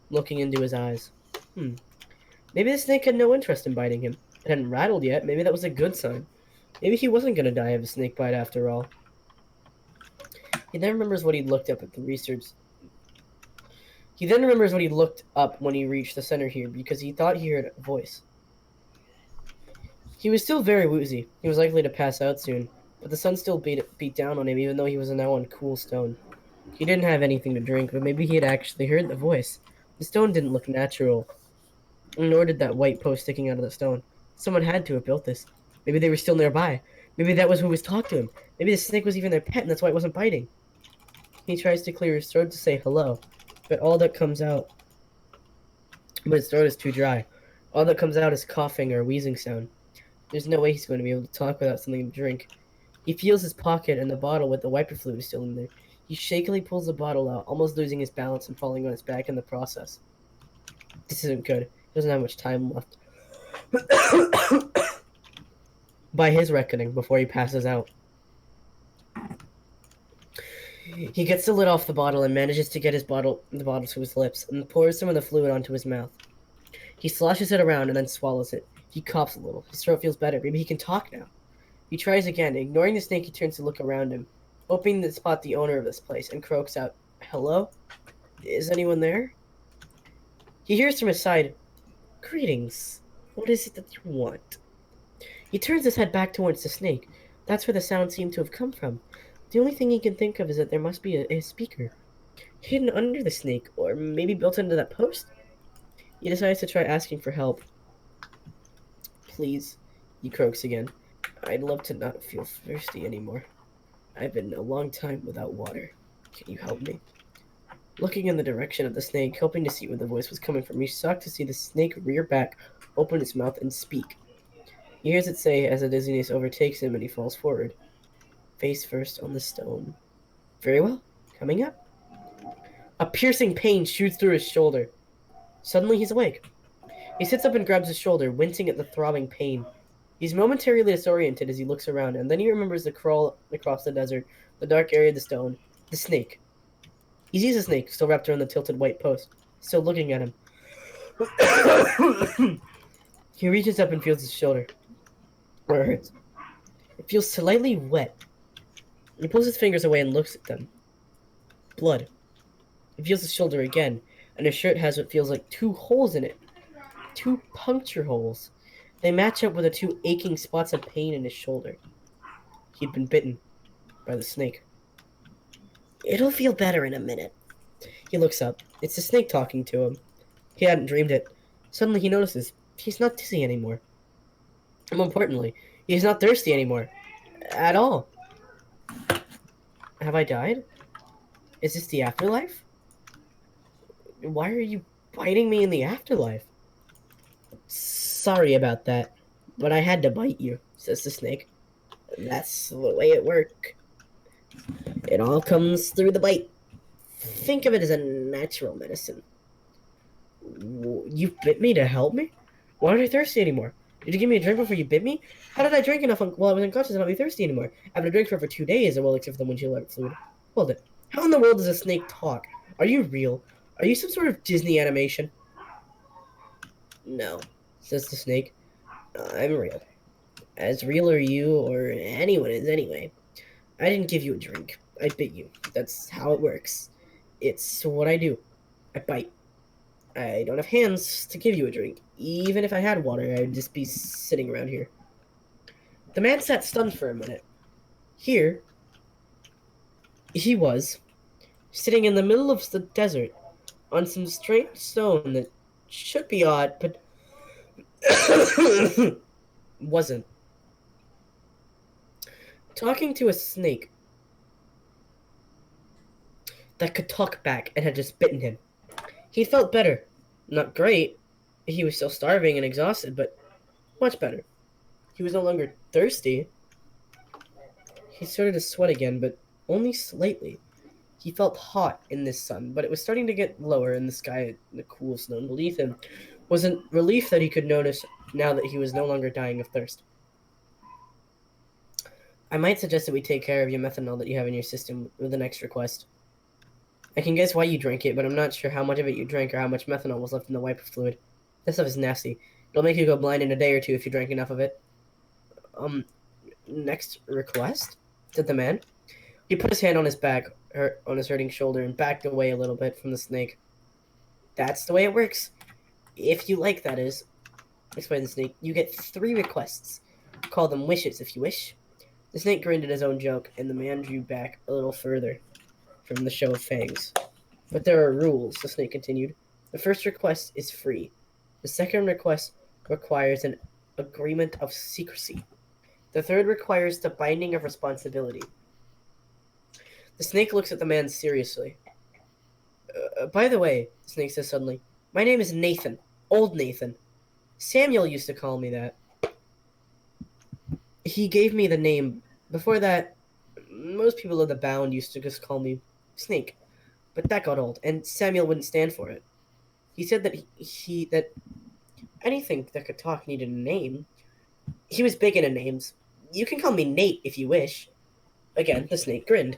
looking into his eyes. Maybe the snake had no interest in biting him. It hadn't rattled yet. Maybe that was a good sign. Maybe he wasn't going to die of a snake bite after all. He then remembers what he'd looked up at the research. He then remembers what he looked up when he reached the center here, because he thought he heard a voice. He was still very woozy. He was likely to pass out soon, but the sun still beat down on him, even though he was now on cool stone. He didn't have anything to drink, but maybe he had actually heard the voice. The stone didn't look natural, nor did that white post sticking out of the stone. Someone had to have built this. Maybe they were still nearby. Maybe that was who was talking to him. Maybe the snake was even their pet, and that's why it wasn't biting. He tries to clear his throat to say hello, but his throat is too dry. All that comes out is coughing or a wheezing sound. There's no way he's going to be able to talk without something to drink. He feels his pocket and the bottle with the wiper fluid still in there. He shakily pulls the bottle out, almost losing his balance and falling on his back in the process. This isn't good. He doesn't have much time left. By his reckoning, before he passes out. He gets the lid off the bottle and manages to get the bottle to his lips and pours some of the fluid onto his mouth. He sloshes it around and then swallows it. He coughs a little. His throat feels better. Maybe he can talk now. He tries again. Ignoring the snake, he turns to look around him, hoping to spot the owner of this place, and croaks out, "Hello? Is anyone there?" He hears from his side, "Greetings. What is it that you want?" He turns his head back towards the snake. That's where the sound seemed to have come from. The only thing he can think of is that there must be a speaker. hidden under the snake, or maybe built into that post. He decides to try asking for help. Please, he croaks again. I'd love to not feel thirsty anymore. I've been a long time without water. Can you help me? Looking in the direction of the snake, hoping to see where the voice was coming from, he's shocked to see the snake rear back, open its mouth, and speak. He hears it say as the dizziness overtakes him and he falls forward, face first on the stone. Very well, coming up. A piercing pain shoots through his shoulder. Suddenly he's awake. He sits up and grabs his shoulder, wincing at the throbbing pain. He's momentarily disoriented as he looks around, and then he remembers the crawl across the desert, the dark area of the stone, the snake. He sees the snake, still wrapped around the tilted white post, still looking at him. He reaches up and feels his shoulder, where it hurts. It feels slightly wet. He pulls his fingers away and looks at them. Blood. He feels his shoulder again, and his shirt has what feels like 2 holes in it. 2 puncture holes. They match up with the 2 aching spots of pain in his shoulder. He'd been bitten by the snake. It'll feel better in a minute. He looks up. It's the snake talking to him. He hadn't dreamed it. Suddenly he notices he's not dizzy anymore. And more importantly, he's not thirsty anymore. At all. Have I died? Is this the afterlife? Why are you biting me in the afterlife? Sorry about that, but I had to bite you, says the snake. That's the way it works. It all comes through the bite. Think of it as a natural medicine. You bit me to help me? Why aren't I thirsty anymore? Did you give me a drink before you bit me? How did I drink enough while I was unconscious and not be thirsty anymore? I've been a drink for over 2 days, well, except for the windshield fluid. Hold it. How in the world does a snake talk? Are you real? Are you some sort of Disney animation? No, says the snake. I'm real. As real are you, or anyone is anyway. I didn't give you a drink. I bit you. That's how it works. It's what I do. I bite. I don't have hands to give you a drink. Even if I had water, I'd just be sitting around here. The man sat stunned for a minute. Here, he was, sitting in the middle of the desert, on some strange stone that should be odd, but wasn't. Talking to a snake that could talk back and had just bitten him. He felt better. Not great. He was still starving and exhausted, but much better. He was no longer thirsty. He started to sweat again, but only slightly. He felt hot in the sun, but it was starting to get lower in the sky. The cool snow beneath him was a relief that he could notice now that he was no longer dying of thirst. I might suggest that we take care of your methanol that you have in your system with the next request. I can guess why you drank it, but I'm not sure how much of it you drank or how much methanol was left in the wiper fluid. That stuff is nasty. It'll make you go blind in a day or 2 if you drank enough of it. Next request? Said the man. He put his hand on his back, on his hurting shoulder, and backed away a little bit from the snake. That's the way it works. If you like, that is, explained the snake. You get 3 requests. Call them wishes if you wish. The snake grinned at his own joke, and the man drew back a little further from the show of fangs. But there are rules, the snake continued. The first request is free. The second request requires an agreement of secrecy. The third requires the binding of responsibility. The snake looks at the man seriously. By the way, the snake says suddenly, my name is Nathan. Old Nathan. Samuel used to call me that. He gave me the name. Before that, most people of the Bound used to just call me Snake. But that got old, and Samuel wouldn't stand for it. He said that that anything that could talk needed a name. He was big into names. You can call me Nate if you wish. Again, the snake grinned.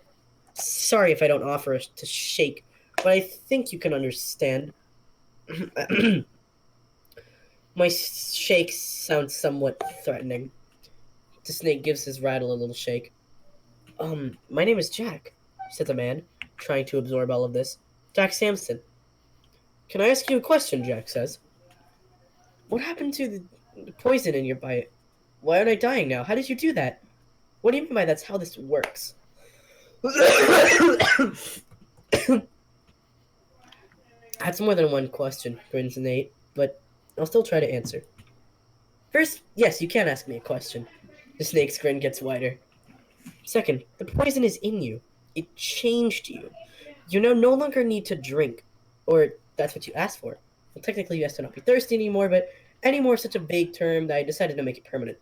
Sorry if I don't offer to shake, but I think you can understand. My shake sounds somewhat threatening. The snake gives his rattle a little shake. My name is Jack, said the man, trying to absorb all of this. Jack Samson. Can I ask you a question, Jack says. What happened to the poison in your bite? Why aren't I dying now? How did you do that? What do you mean by that's how this works? That's more than one question, grins Nate, but I'll still try to answer. First, yes, you can ask me a question. The snake's grin gets wider. Second, the poison is in you. It changed you. You now no longer need to drink. Or that's what you asked for. Well, technically you asked to not be thirsty anymore, but anymore is such a vague term that I decided to make it permanent.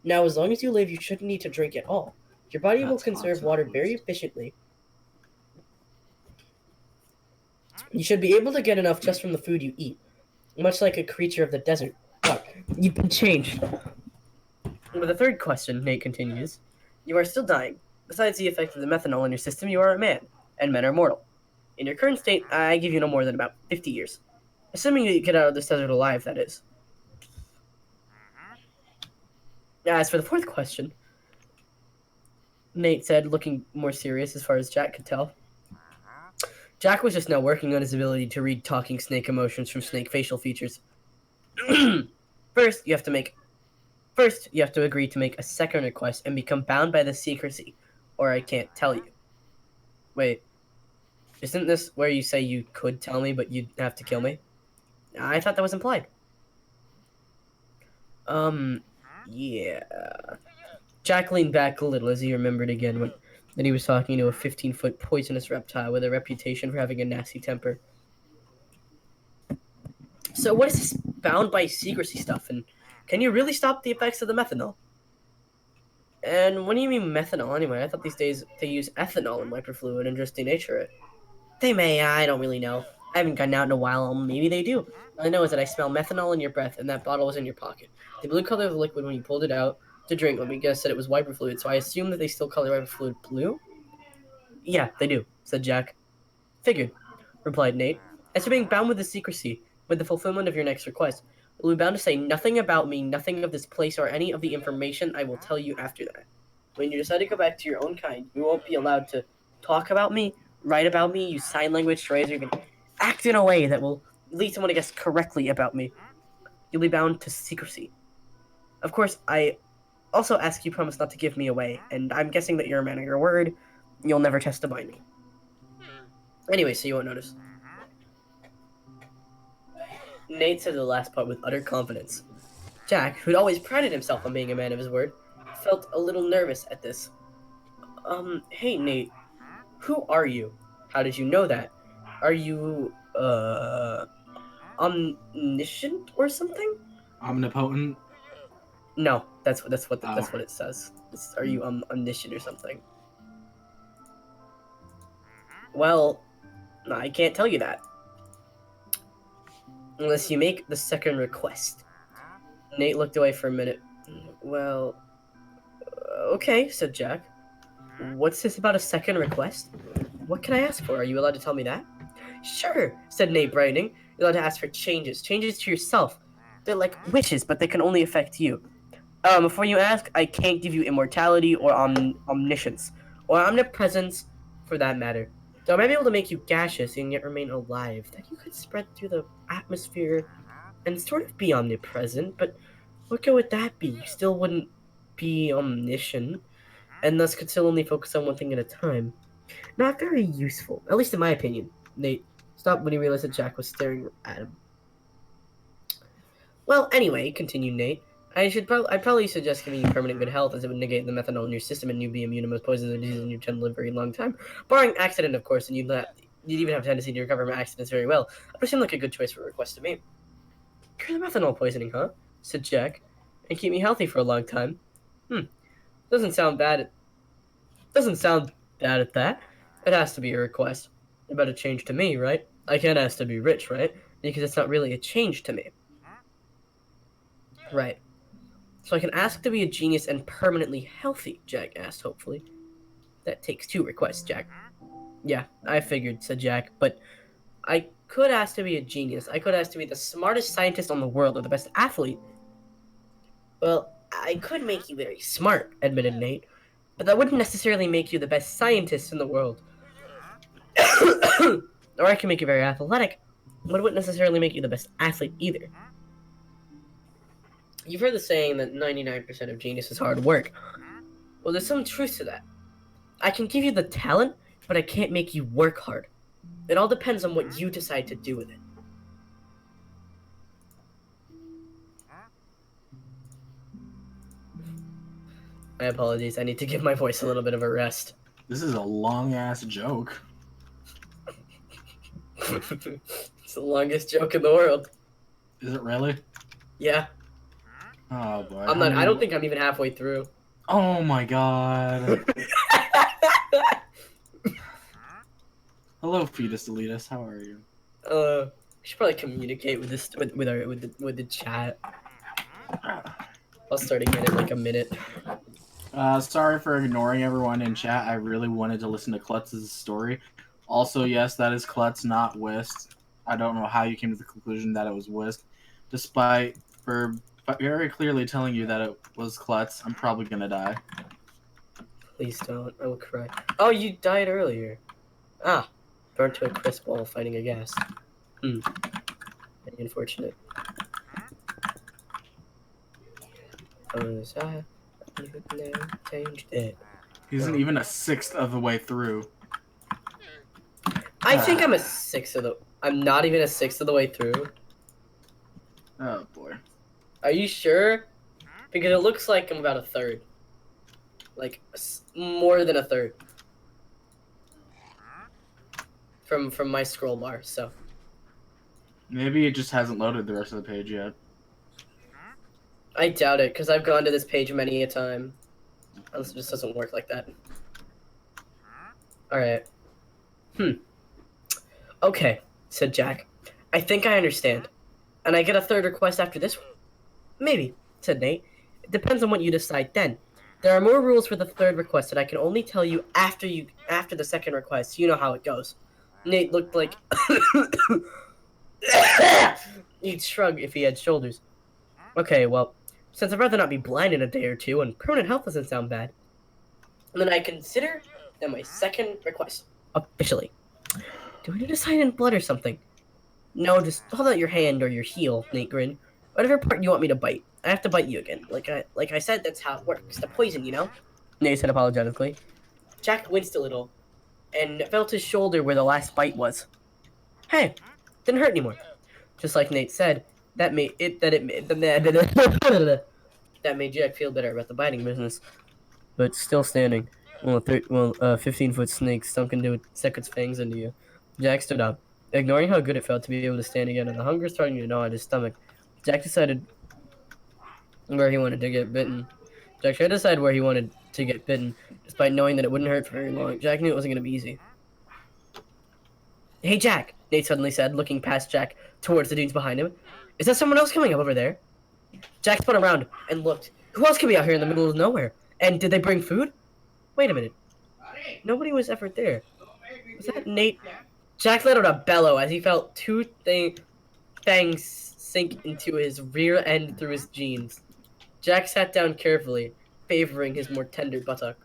Now, as long as you live, you shouldn't need to drink at all. Your body will That's conserve hot water sauce. very efficiently. You should be able to get enough just from the food you eat, much like a creature of the desert. But you've been changed. With the third question, Nate continues, you are still dying. Besides the effect of the methanol in your system, you are a man, and men are mortal. In your current state, I give you no more than about 50 years. Assuming you get out of this desert alive, that is. As for the fourth question, Nate said, looking more serious as far as Jack could tell. Jack was just now working on his ability to read talking snake emotions from snake facial features. First, you have to agree to make a second request and become bound by the secrecy, or I can't tell you. Wait, isn't this where you say you could tell me, but you'd have to kill me? I thought that was implied. Yeah. Jack leaned back a little as he remembered again that he was talking to a 15-foot poisonous reptile with a reputation for having a nasty temper. So what is this bound by secrecy stuff, and can you really stop the effects of the methanol? And what do you mean methanol anyway? I thought these days they use ethanol in wiper fluid and just denature it. They may, I don't really know. I haven't gotten out in a while, maybe they do. All I know is that I smell methanol in your breath and that bottle was in your pocket. The blue color of the liquid when you pulled it out to drink, let me guess that it was wiper fluid, so I assume that they still color wiper fluid blue? Yeah, they do, said Jack. Figured, replied Nate. As you're being bound with the secrecy, with the fulfillment of your next request, you'll be bound to say nothing about me, nothing of this place, or any of the information I will tell you after that. When you decide to go back to your own kind, you won't be allowed to talk about me, write about me, use sign language, charades, or even act in a way that will lead someone to guess correctly about me. You'll be bound to secrecy. Of course, I also ask you promise not to give me away, and I'm guessing that you're a man of your word. You'll never test to bind me. Anyway, so you won't notice. Nate said the last part with utter confidence. Jack, who'd always prided himself on being a man of his word, felt a little nervous at this. Hey, Nate, who are you? How did you know that? Are you, omniscient or something? Omnipotent? No, that's what it says. Are you omniscient or something? Well, I can't tell you that. Unless you make the second request. Nate looked away for a minute. Well, okay, said Jack. What's this about a second request? What can I ask for? Are you allowed to tell me that? Sure, said Nate, brightening. You're allowed to ask for changes to yourself. They're like wishes, but they can only affect you. Before you ask, I can't give you immortality or omniscience, or omnipresence, for that matter. So I might be able to make you gaseous and yet remain alive, that you could spread through the atmosphere and sort of be omnipresent, but what good would that be? You still wouldn't be omniscient, and thus could still only focus on one thing at a time. Not very useful, at least in my opinion. Nate stopped when he realized that Jack was staring at him. Well, anyway, continued Nate, I'd probably suggest giving you permanent good health, as it would negate the methanol in your system and you'd be immune to most poisons and diseases in your live a very long time. Barring accident, of course, and you'd even have a tendency to recover from accidents very well. It would seem like a good choice for a request to me. Cure the methanol poisoning, huh? Said Jack. And keep me healthy for a long time. Doesn't sound bad at that. It has to be a request. About a change to me, right? I can't ask to be rich, right? Because it's not really a change to me. Right. So I can ask to be a genius and permanently healthy, Jack asked, hopefully. That takes 2 requests, Jack. Yeah, I figured, said Jack, but I could ask to be a genius. I could ask to be the smartest scientist on the world or the best athlete. Well, I could make you very smart, admitted Nate, but that wouldn't necessarily make you the best scientist in the world. Or I can make you very athletic, but it wouldn't necessarily make you the best athlete either. You've heard the saying that 99% of genius is hard work. Well, there's some truth to that. I can give you the talent, but I can't make you work hard. It all depends on what you decide to do with it. My apologies. I need to give my voice a little bit of a rest. This is a long ass joke. It's the longest joke in the world. Is it really? Yeah. Oh boy. I'm not. I don't think I'm even halfway through. Oh my god. Hello, fetus elitist. How are you? We should probably communicate with this with the chat. I'll start again in like a minute. Sorry for ignoring everyone in chat. I really wanted to listen to Klutz's story. Also, yes, that is Klutz, not Whist. I don't know how you came to the conclusion that it was Whist, despite for very clearly telling you that it was Klutz. I'm probably gonna die. Please don't. I will cry. Oh, you died earlier. Ah, burnt to a crisp while fighting a gas. Very unfortunate. Changed it. He isn't even a sixth of the way through. I think I'm a sixth of the. I'm not even a sixth of the way through. Oh boy. Are you sure? Because it looks like I'm about a third. Like more than a third. From my scroll bar. So. Maybe it just hasn't loaded the rest of the page yet. I doubt it, because I've gone to this page many a time. It just doesn't work like that. Alright. Okay, said Jack. I think I understand. And I get a third request after this one? Maybe, said Nate. It depends on what you decide then. There are more rules for the third request that I can only tell you after the second request, so you know how it goes. Nate looked like he'd shrug if he had shoulders. Okay, well, since I'd rather not be blind in a day or two, and permanent health doesn't sound bad, then I consider that my second request, officially. Do I need to sign in blood or something? No, just hold out your hand or your heel, Nate grinned. Whatever part you want me to bite. I have to bite you again. Like I said, that's how it works. The poison, you know? Nate said apologetically. Jack winced a little, and felt his shoulder where the last bite was. Hey, didn't hurt anymore. Just like Nate said, that made Jack feel better about the biting business. But still standing. Well, a 15-foot snake stuck its fangs into you. Jack stood up, ignoring how good it felt to be able to stand again, and the hunger starting to gnaw at his stomach. Jack decided where he wanted to get bitten. Jack tried to decide where he wanted to get bitten, despite knowing that it wouldn't hurt for very long. Jack knew it wasn't going to be easy. Hey, Jack, Nate suddenly said, looking past Jack towards the dunes behind him. Is that someone else coming up over there? Jack spun around and looked. Who else could be out here in the middle of nowhere? And did they bring food? Wait a minute. Nobody was ever there. Was that Nate? Jack let out a bellow as he felt two fangs sink into his rear end through his jeans. Jack sat down carefully, favoring his more tender buttock.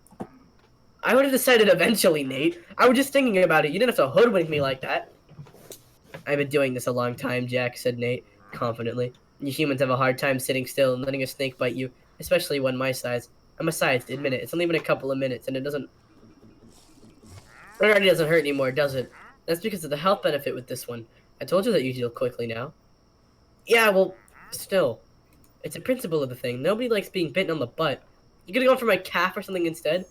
I would have decided eventually, Nate. I was just thinking about it. You didn't have to hoodwink me like that. I've been doing this a long time, Jack, said Nate, confidently. You humans have a hard time sitting still and letting a snake bite you, especially one my size. And besides, admit it, it's only been a couple of minutes, and it already doesn't hurt anymore, does it? That's because of the health benefit with this one. I told you that you heal quickly now. Yeah, well, still. It's a principle of the thing. Nobody likes being bitten on the butt. You could have gone for my calf or something instead.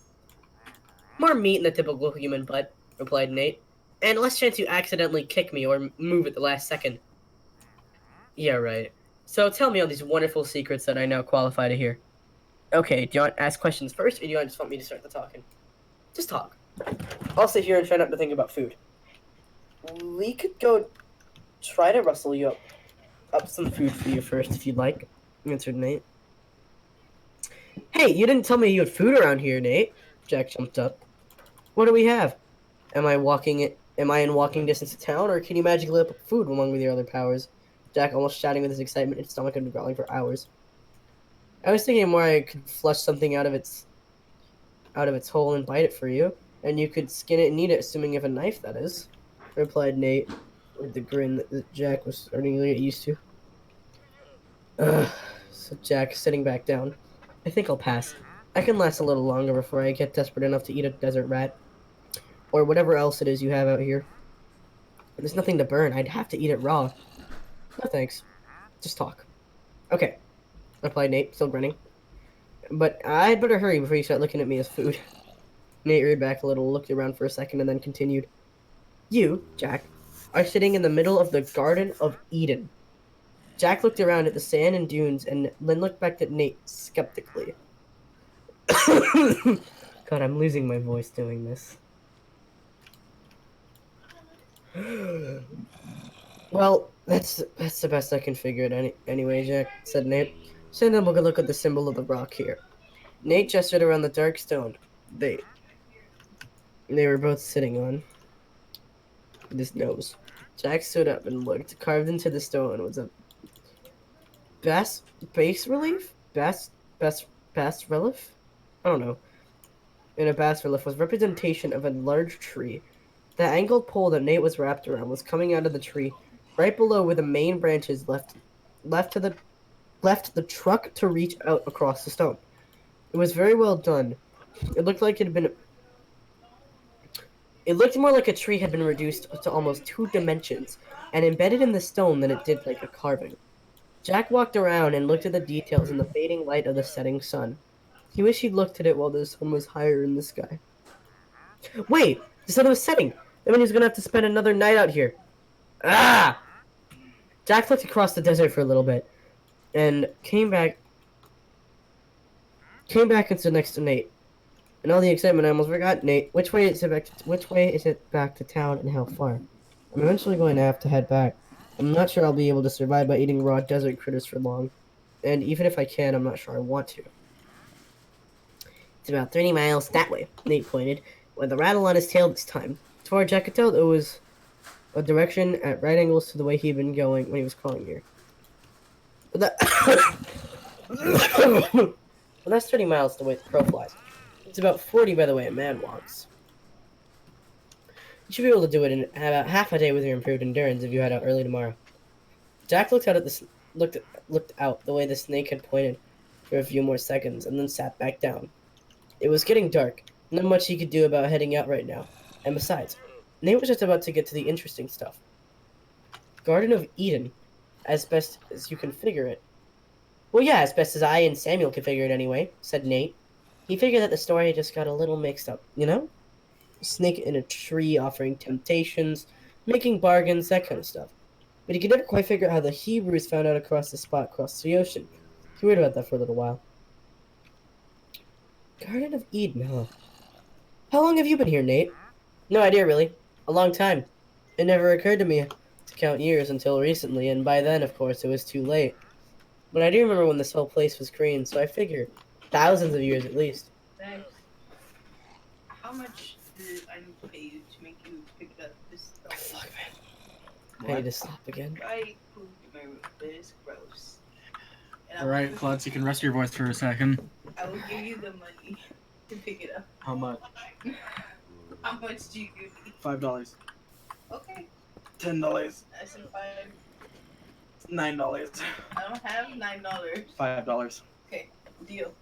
More meat in the typical human butt, replied Nate. And less chance you accidentally kick me or move at the last second. Yeah, right. So tell me all these wonderful secrets that I now qualify to hear. Okay, do you want to ask questions first, or do you just want me to start the talking? Just talk. I'll sit here and try not to think about food. We could go try to rustle you up some food for you first, if you'd like, answered Nate. Hey, you didn't tell me you had food around here, Nate. Jack jumped up. What do we have? Am I in walking distance to town, or can you magically up food along with your other powers? Jack almost shouting with his excitement, his stomach had been growling for hours. I was thinking more I could flush something out of its hole and bite it for you, and you could skin it and eat it, assuming you have a knife, that is, replied Nate, with the grin that Jack was starting to get used to. Said Jack, sitting back down. I think I'll pass. I can last a little longer before I get desperate enough to eat a desert rat. Or whatever else it is you have out here. There's nothing to burn. I'd have to eat it raw. No thanks. Just talk. Okay, replied Nate, still grinning. But I'd better hurry before you start looking at me as food. Nate reared back a little, looked around for a second, and then continued. You, Jack, are sitting in the middle of the Garden of Eden. Jack looked around at the sand and dunes and then looked back at Nate skeptically. God, I'm losing my voice doing this. Well, that's the best I can figure it anyway, Jack, said Nate. So then we'll go look at the symbol of the rock here. Nate gestured around the dark stone they were both sitting on. This nose. Jack stood up and looked. Carved into the stone was a bas relief? Bas relief? I don't know. In a bas relief was representation of a large tree. The angled pole that Nate was wrapped around was coming out of the tree, right below where the main branches left the truck to reach out across the stone. It was very well done. It looked like it looked more like a tree had been reduced to almost 2 dimensions and embedded in the stone than it did like a carving. Jack walked around and looked at the details in the fading light of the setting sun. He wished he'd looked at it while the sun was higher in the sky. Wait! The sun was setting! That means he was gonna have to spend another night out here. Ah! Jack looked across the desert for a little bit and came back and stood next to Nate. In all the excitement, I almost forgot, Nate. Which way is it back to town and how far? I'm eventually going to have to head back. I'm not sure I'll be able to survive by eating raw desert critters for long. And even if I can, I'm not sure I want to. It's about 30 miles that way, Nate pointed, with a rattle on his tail this time. As far as Jack could tell, it was a direction at right angles to the way he'd been going when he was crawling here. But that's 30 miles the way the crow flies. It's about 40 by the way a man walks. You should be able to do it in about half a day with your improved endurance if you head out early tomorrow. Jack looked out the way the snake had pointed for a few more seconds and then sat back down. It was getting dark. Not much he could do about heading out right now. And besides, Nate was just about to get to the interesting stuff. Garden of Eden, as best as you can figure it. Well, yeah, as best as I and Samuel can figure it anyway, said Nate. He figured that the story just got a little mixed up, you know? A snake in a tree offering temptations, making bargains, that kind of stuff. But he could never quite figure out how the Hebrews found out across the ocean. He worried about that for a little while. Garden of Eden, huh? How long have you been here, Nate? No idea, really. A long time. It never occurred to me to count years until recently, and by then, of course, it was too late. But I do remember when this whole place was green, so I figured thousands of years at least. Thanks. How much did I need to pay you to make you pick up this stuff? Fuck, man. I need to stop again. I pooped in my room. It is gross. Alright, Klutz, you can rest your voice for a second. I will give you the money to pick it up. How much? How much do you give me? $5. Okay. $10. I said 5. $9. I don't have $9. $5. Okay, deal.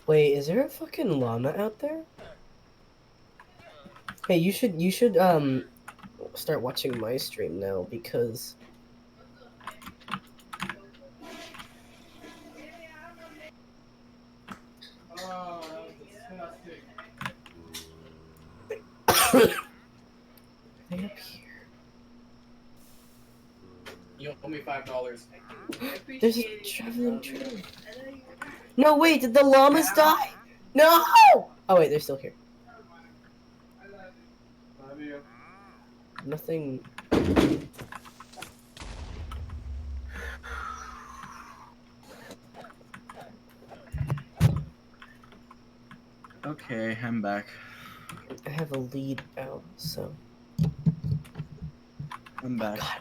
Wait, is there a fucking llama out there? Hey, you should start watching my stream now because They up here. You want Owe me $5. There's a traveling train. No, wait, did the llamas die? No! Oh, wait, they're still here. Love you. Nothing. Okay, I'm back. I have a lead out, so. I'm back. God,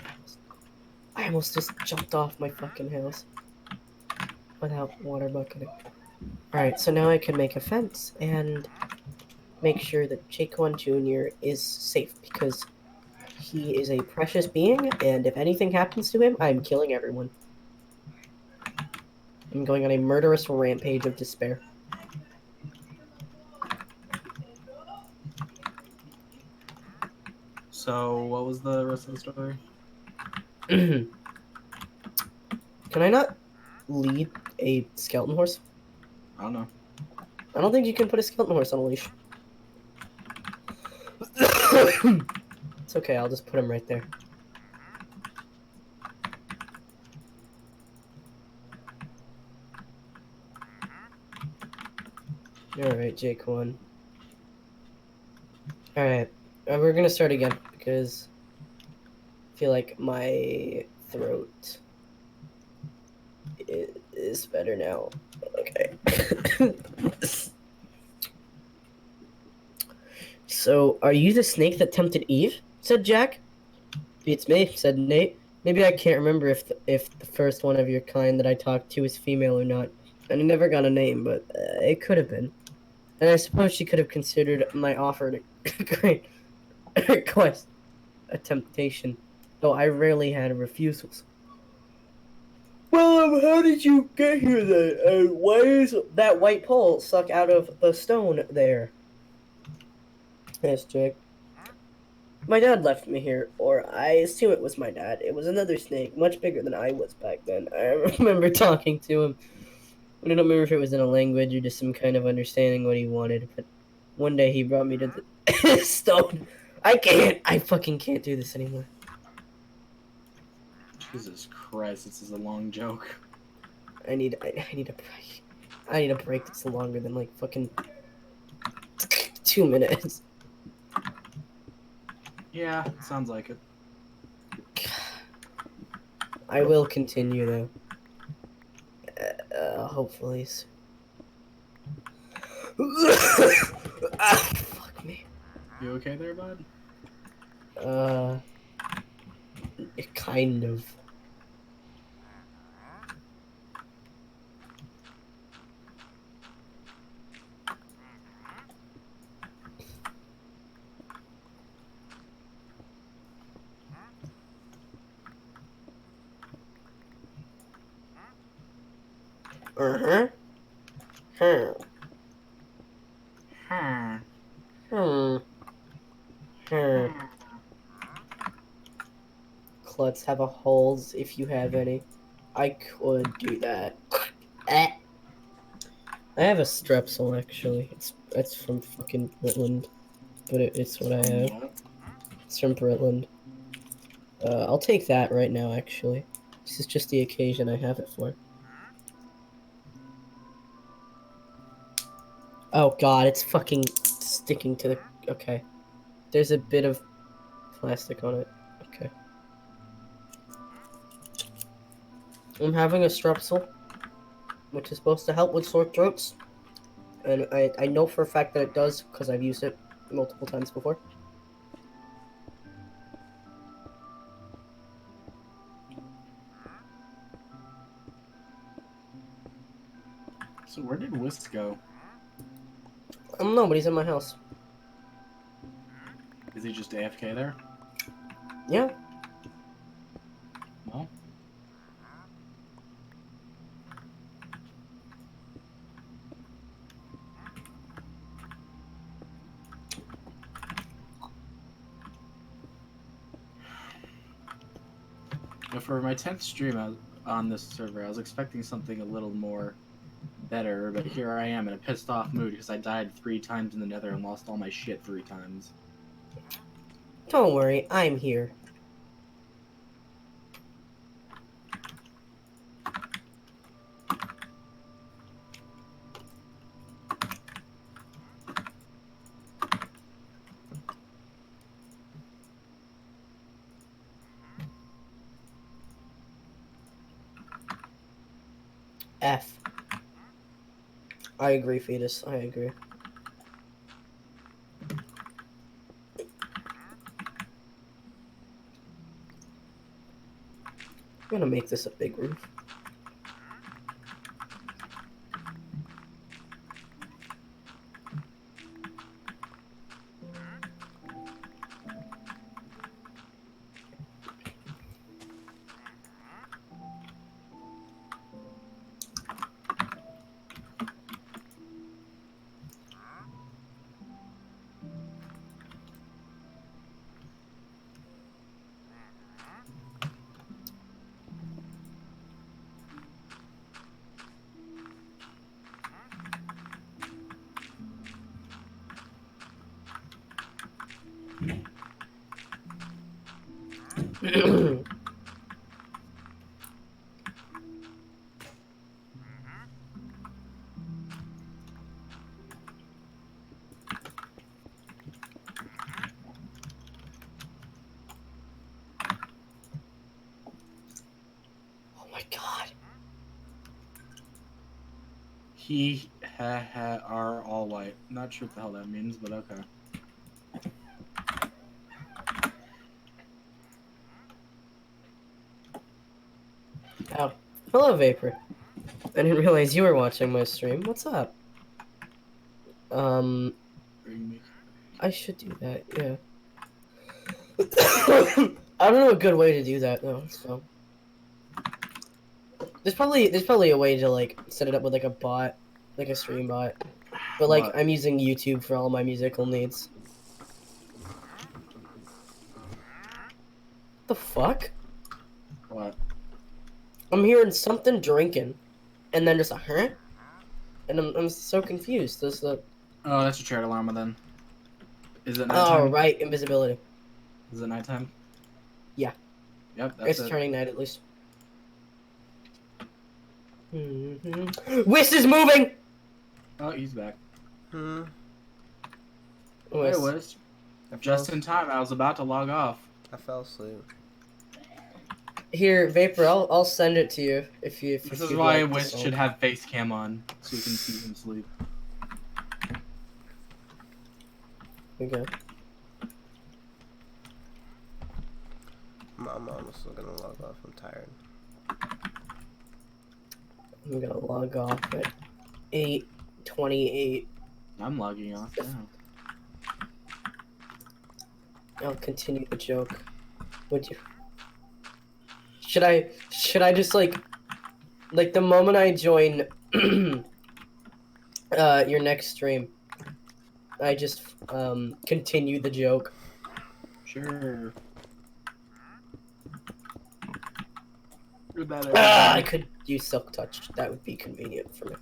I almost just jumped off my fucking house without water bucketing. Alright, so now I can make a fence and make sure that Jake 1 Jr. is safe because he is a precious being, and if anything happens to him, I'm killing everyone. I'm going on a murderous rampage of despair. So, what was the rest of the story? Can I not lead a skeleton horse? I don't know. I don't think you can put a skeleton horse on a leash. It's okay, I'll just put him right there. Alright, Jake 1. Alright, we're gonna start again because I feel like my throat is better now. Okay. So, are you the snake that tempted Eve? Said Jack. Beats me, said Nate. Maybe I can't remember if the first one of your kind that I talked to is female or not. And I never got a name, but it could have been. And I suppose she could have considered my offer to great request a temptation, though I rarely had refusals. Well, how did you get here then? And why is that white pole stuck out of the stone there? Yes, Jake. My dad left me here, or I assume it was my dad. It was another snake, much bigger than I was back then. I remember talking to him. I don't remember if it was in a language or just some kind of understanding what he wanted, but one day he brought me to the stone. I fucking can't do this anymore. Jesus Christ, this is a long joke. I need a break. I need a break that's longer than like fucking 2 minutes. Yeah, sounds like it. I will continue though. Hopefully. Fuck me. You okay there, bud? Kind of. Uh-huh. Hmm. Hmm. Hmm. Klutz have a holes if you have any. I could do that. I have a strepsil actually. It's from fucking Britland, but it's what I have. It's from Britland. I'll take that right now actually. This is just the occasion I have it for. Oh god, it's fucking sticking to the... Okay. There's a bit of plastic on it. Okay. I'm having a strepsil, which is supposed to help with sore throats. And I know for a fact that it does, because I've used it multiple times before. So where did Whisk go? I don't know, but he's in my house. Is he just AFK there? Yeah. Well. For my 10th stream on this server, I was expecting something a little more better, but here I am in a pissed off mood because I died 3 times in the nether and lost all my shit 3 times. Don't worry, I'm here. F. I agree, fetus. I agree. I'm gonna make this a big roof. Oh my god. He, are all white. Not sure what the hell that means, but okay. Oh. Hello, Vapor. I didn't realize you were watching my stream. What's up? I should do that, yeah. I don't know a good way to do that though, so. There's probably a way to like set it up with like a bot, like a stream bot. But like What? I'm using YouTube for all my musical needs. The fuck? What? I'm hearing something drinking, and then just a huh? And I'm so confused. There's the Oh, that's your chair alarm then. Is it oh nighttime? right, invisibility. Is it nighttime? Yeah. Yep, that's It's it. turning night at least. Whis is moving. Oh, he's back. Hmm. Hey, Whis. Wiz. Just in time. I was about to log off. I fell asleep. Here, Vapor. I'll send it to you if you. This if is you'd why like Wiz to should have face cam on, so you can see him sleep. Okay. I'm almost gonna log off. I'm tired. I'm gonna log off at 8:28. I'm logging off now. I'll continue the joke. Would you? Should I just like the moment I join your next stream, I just continue the joke. Sure. I could use silk touch. That would be convenient for me.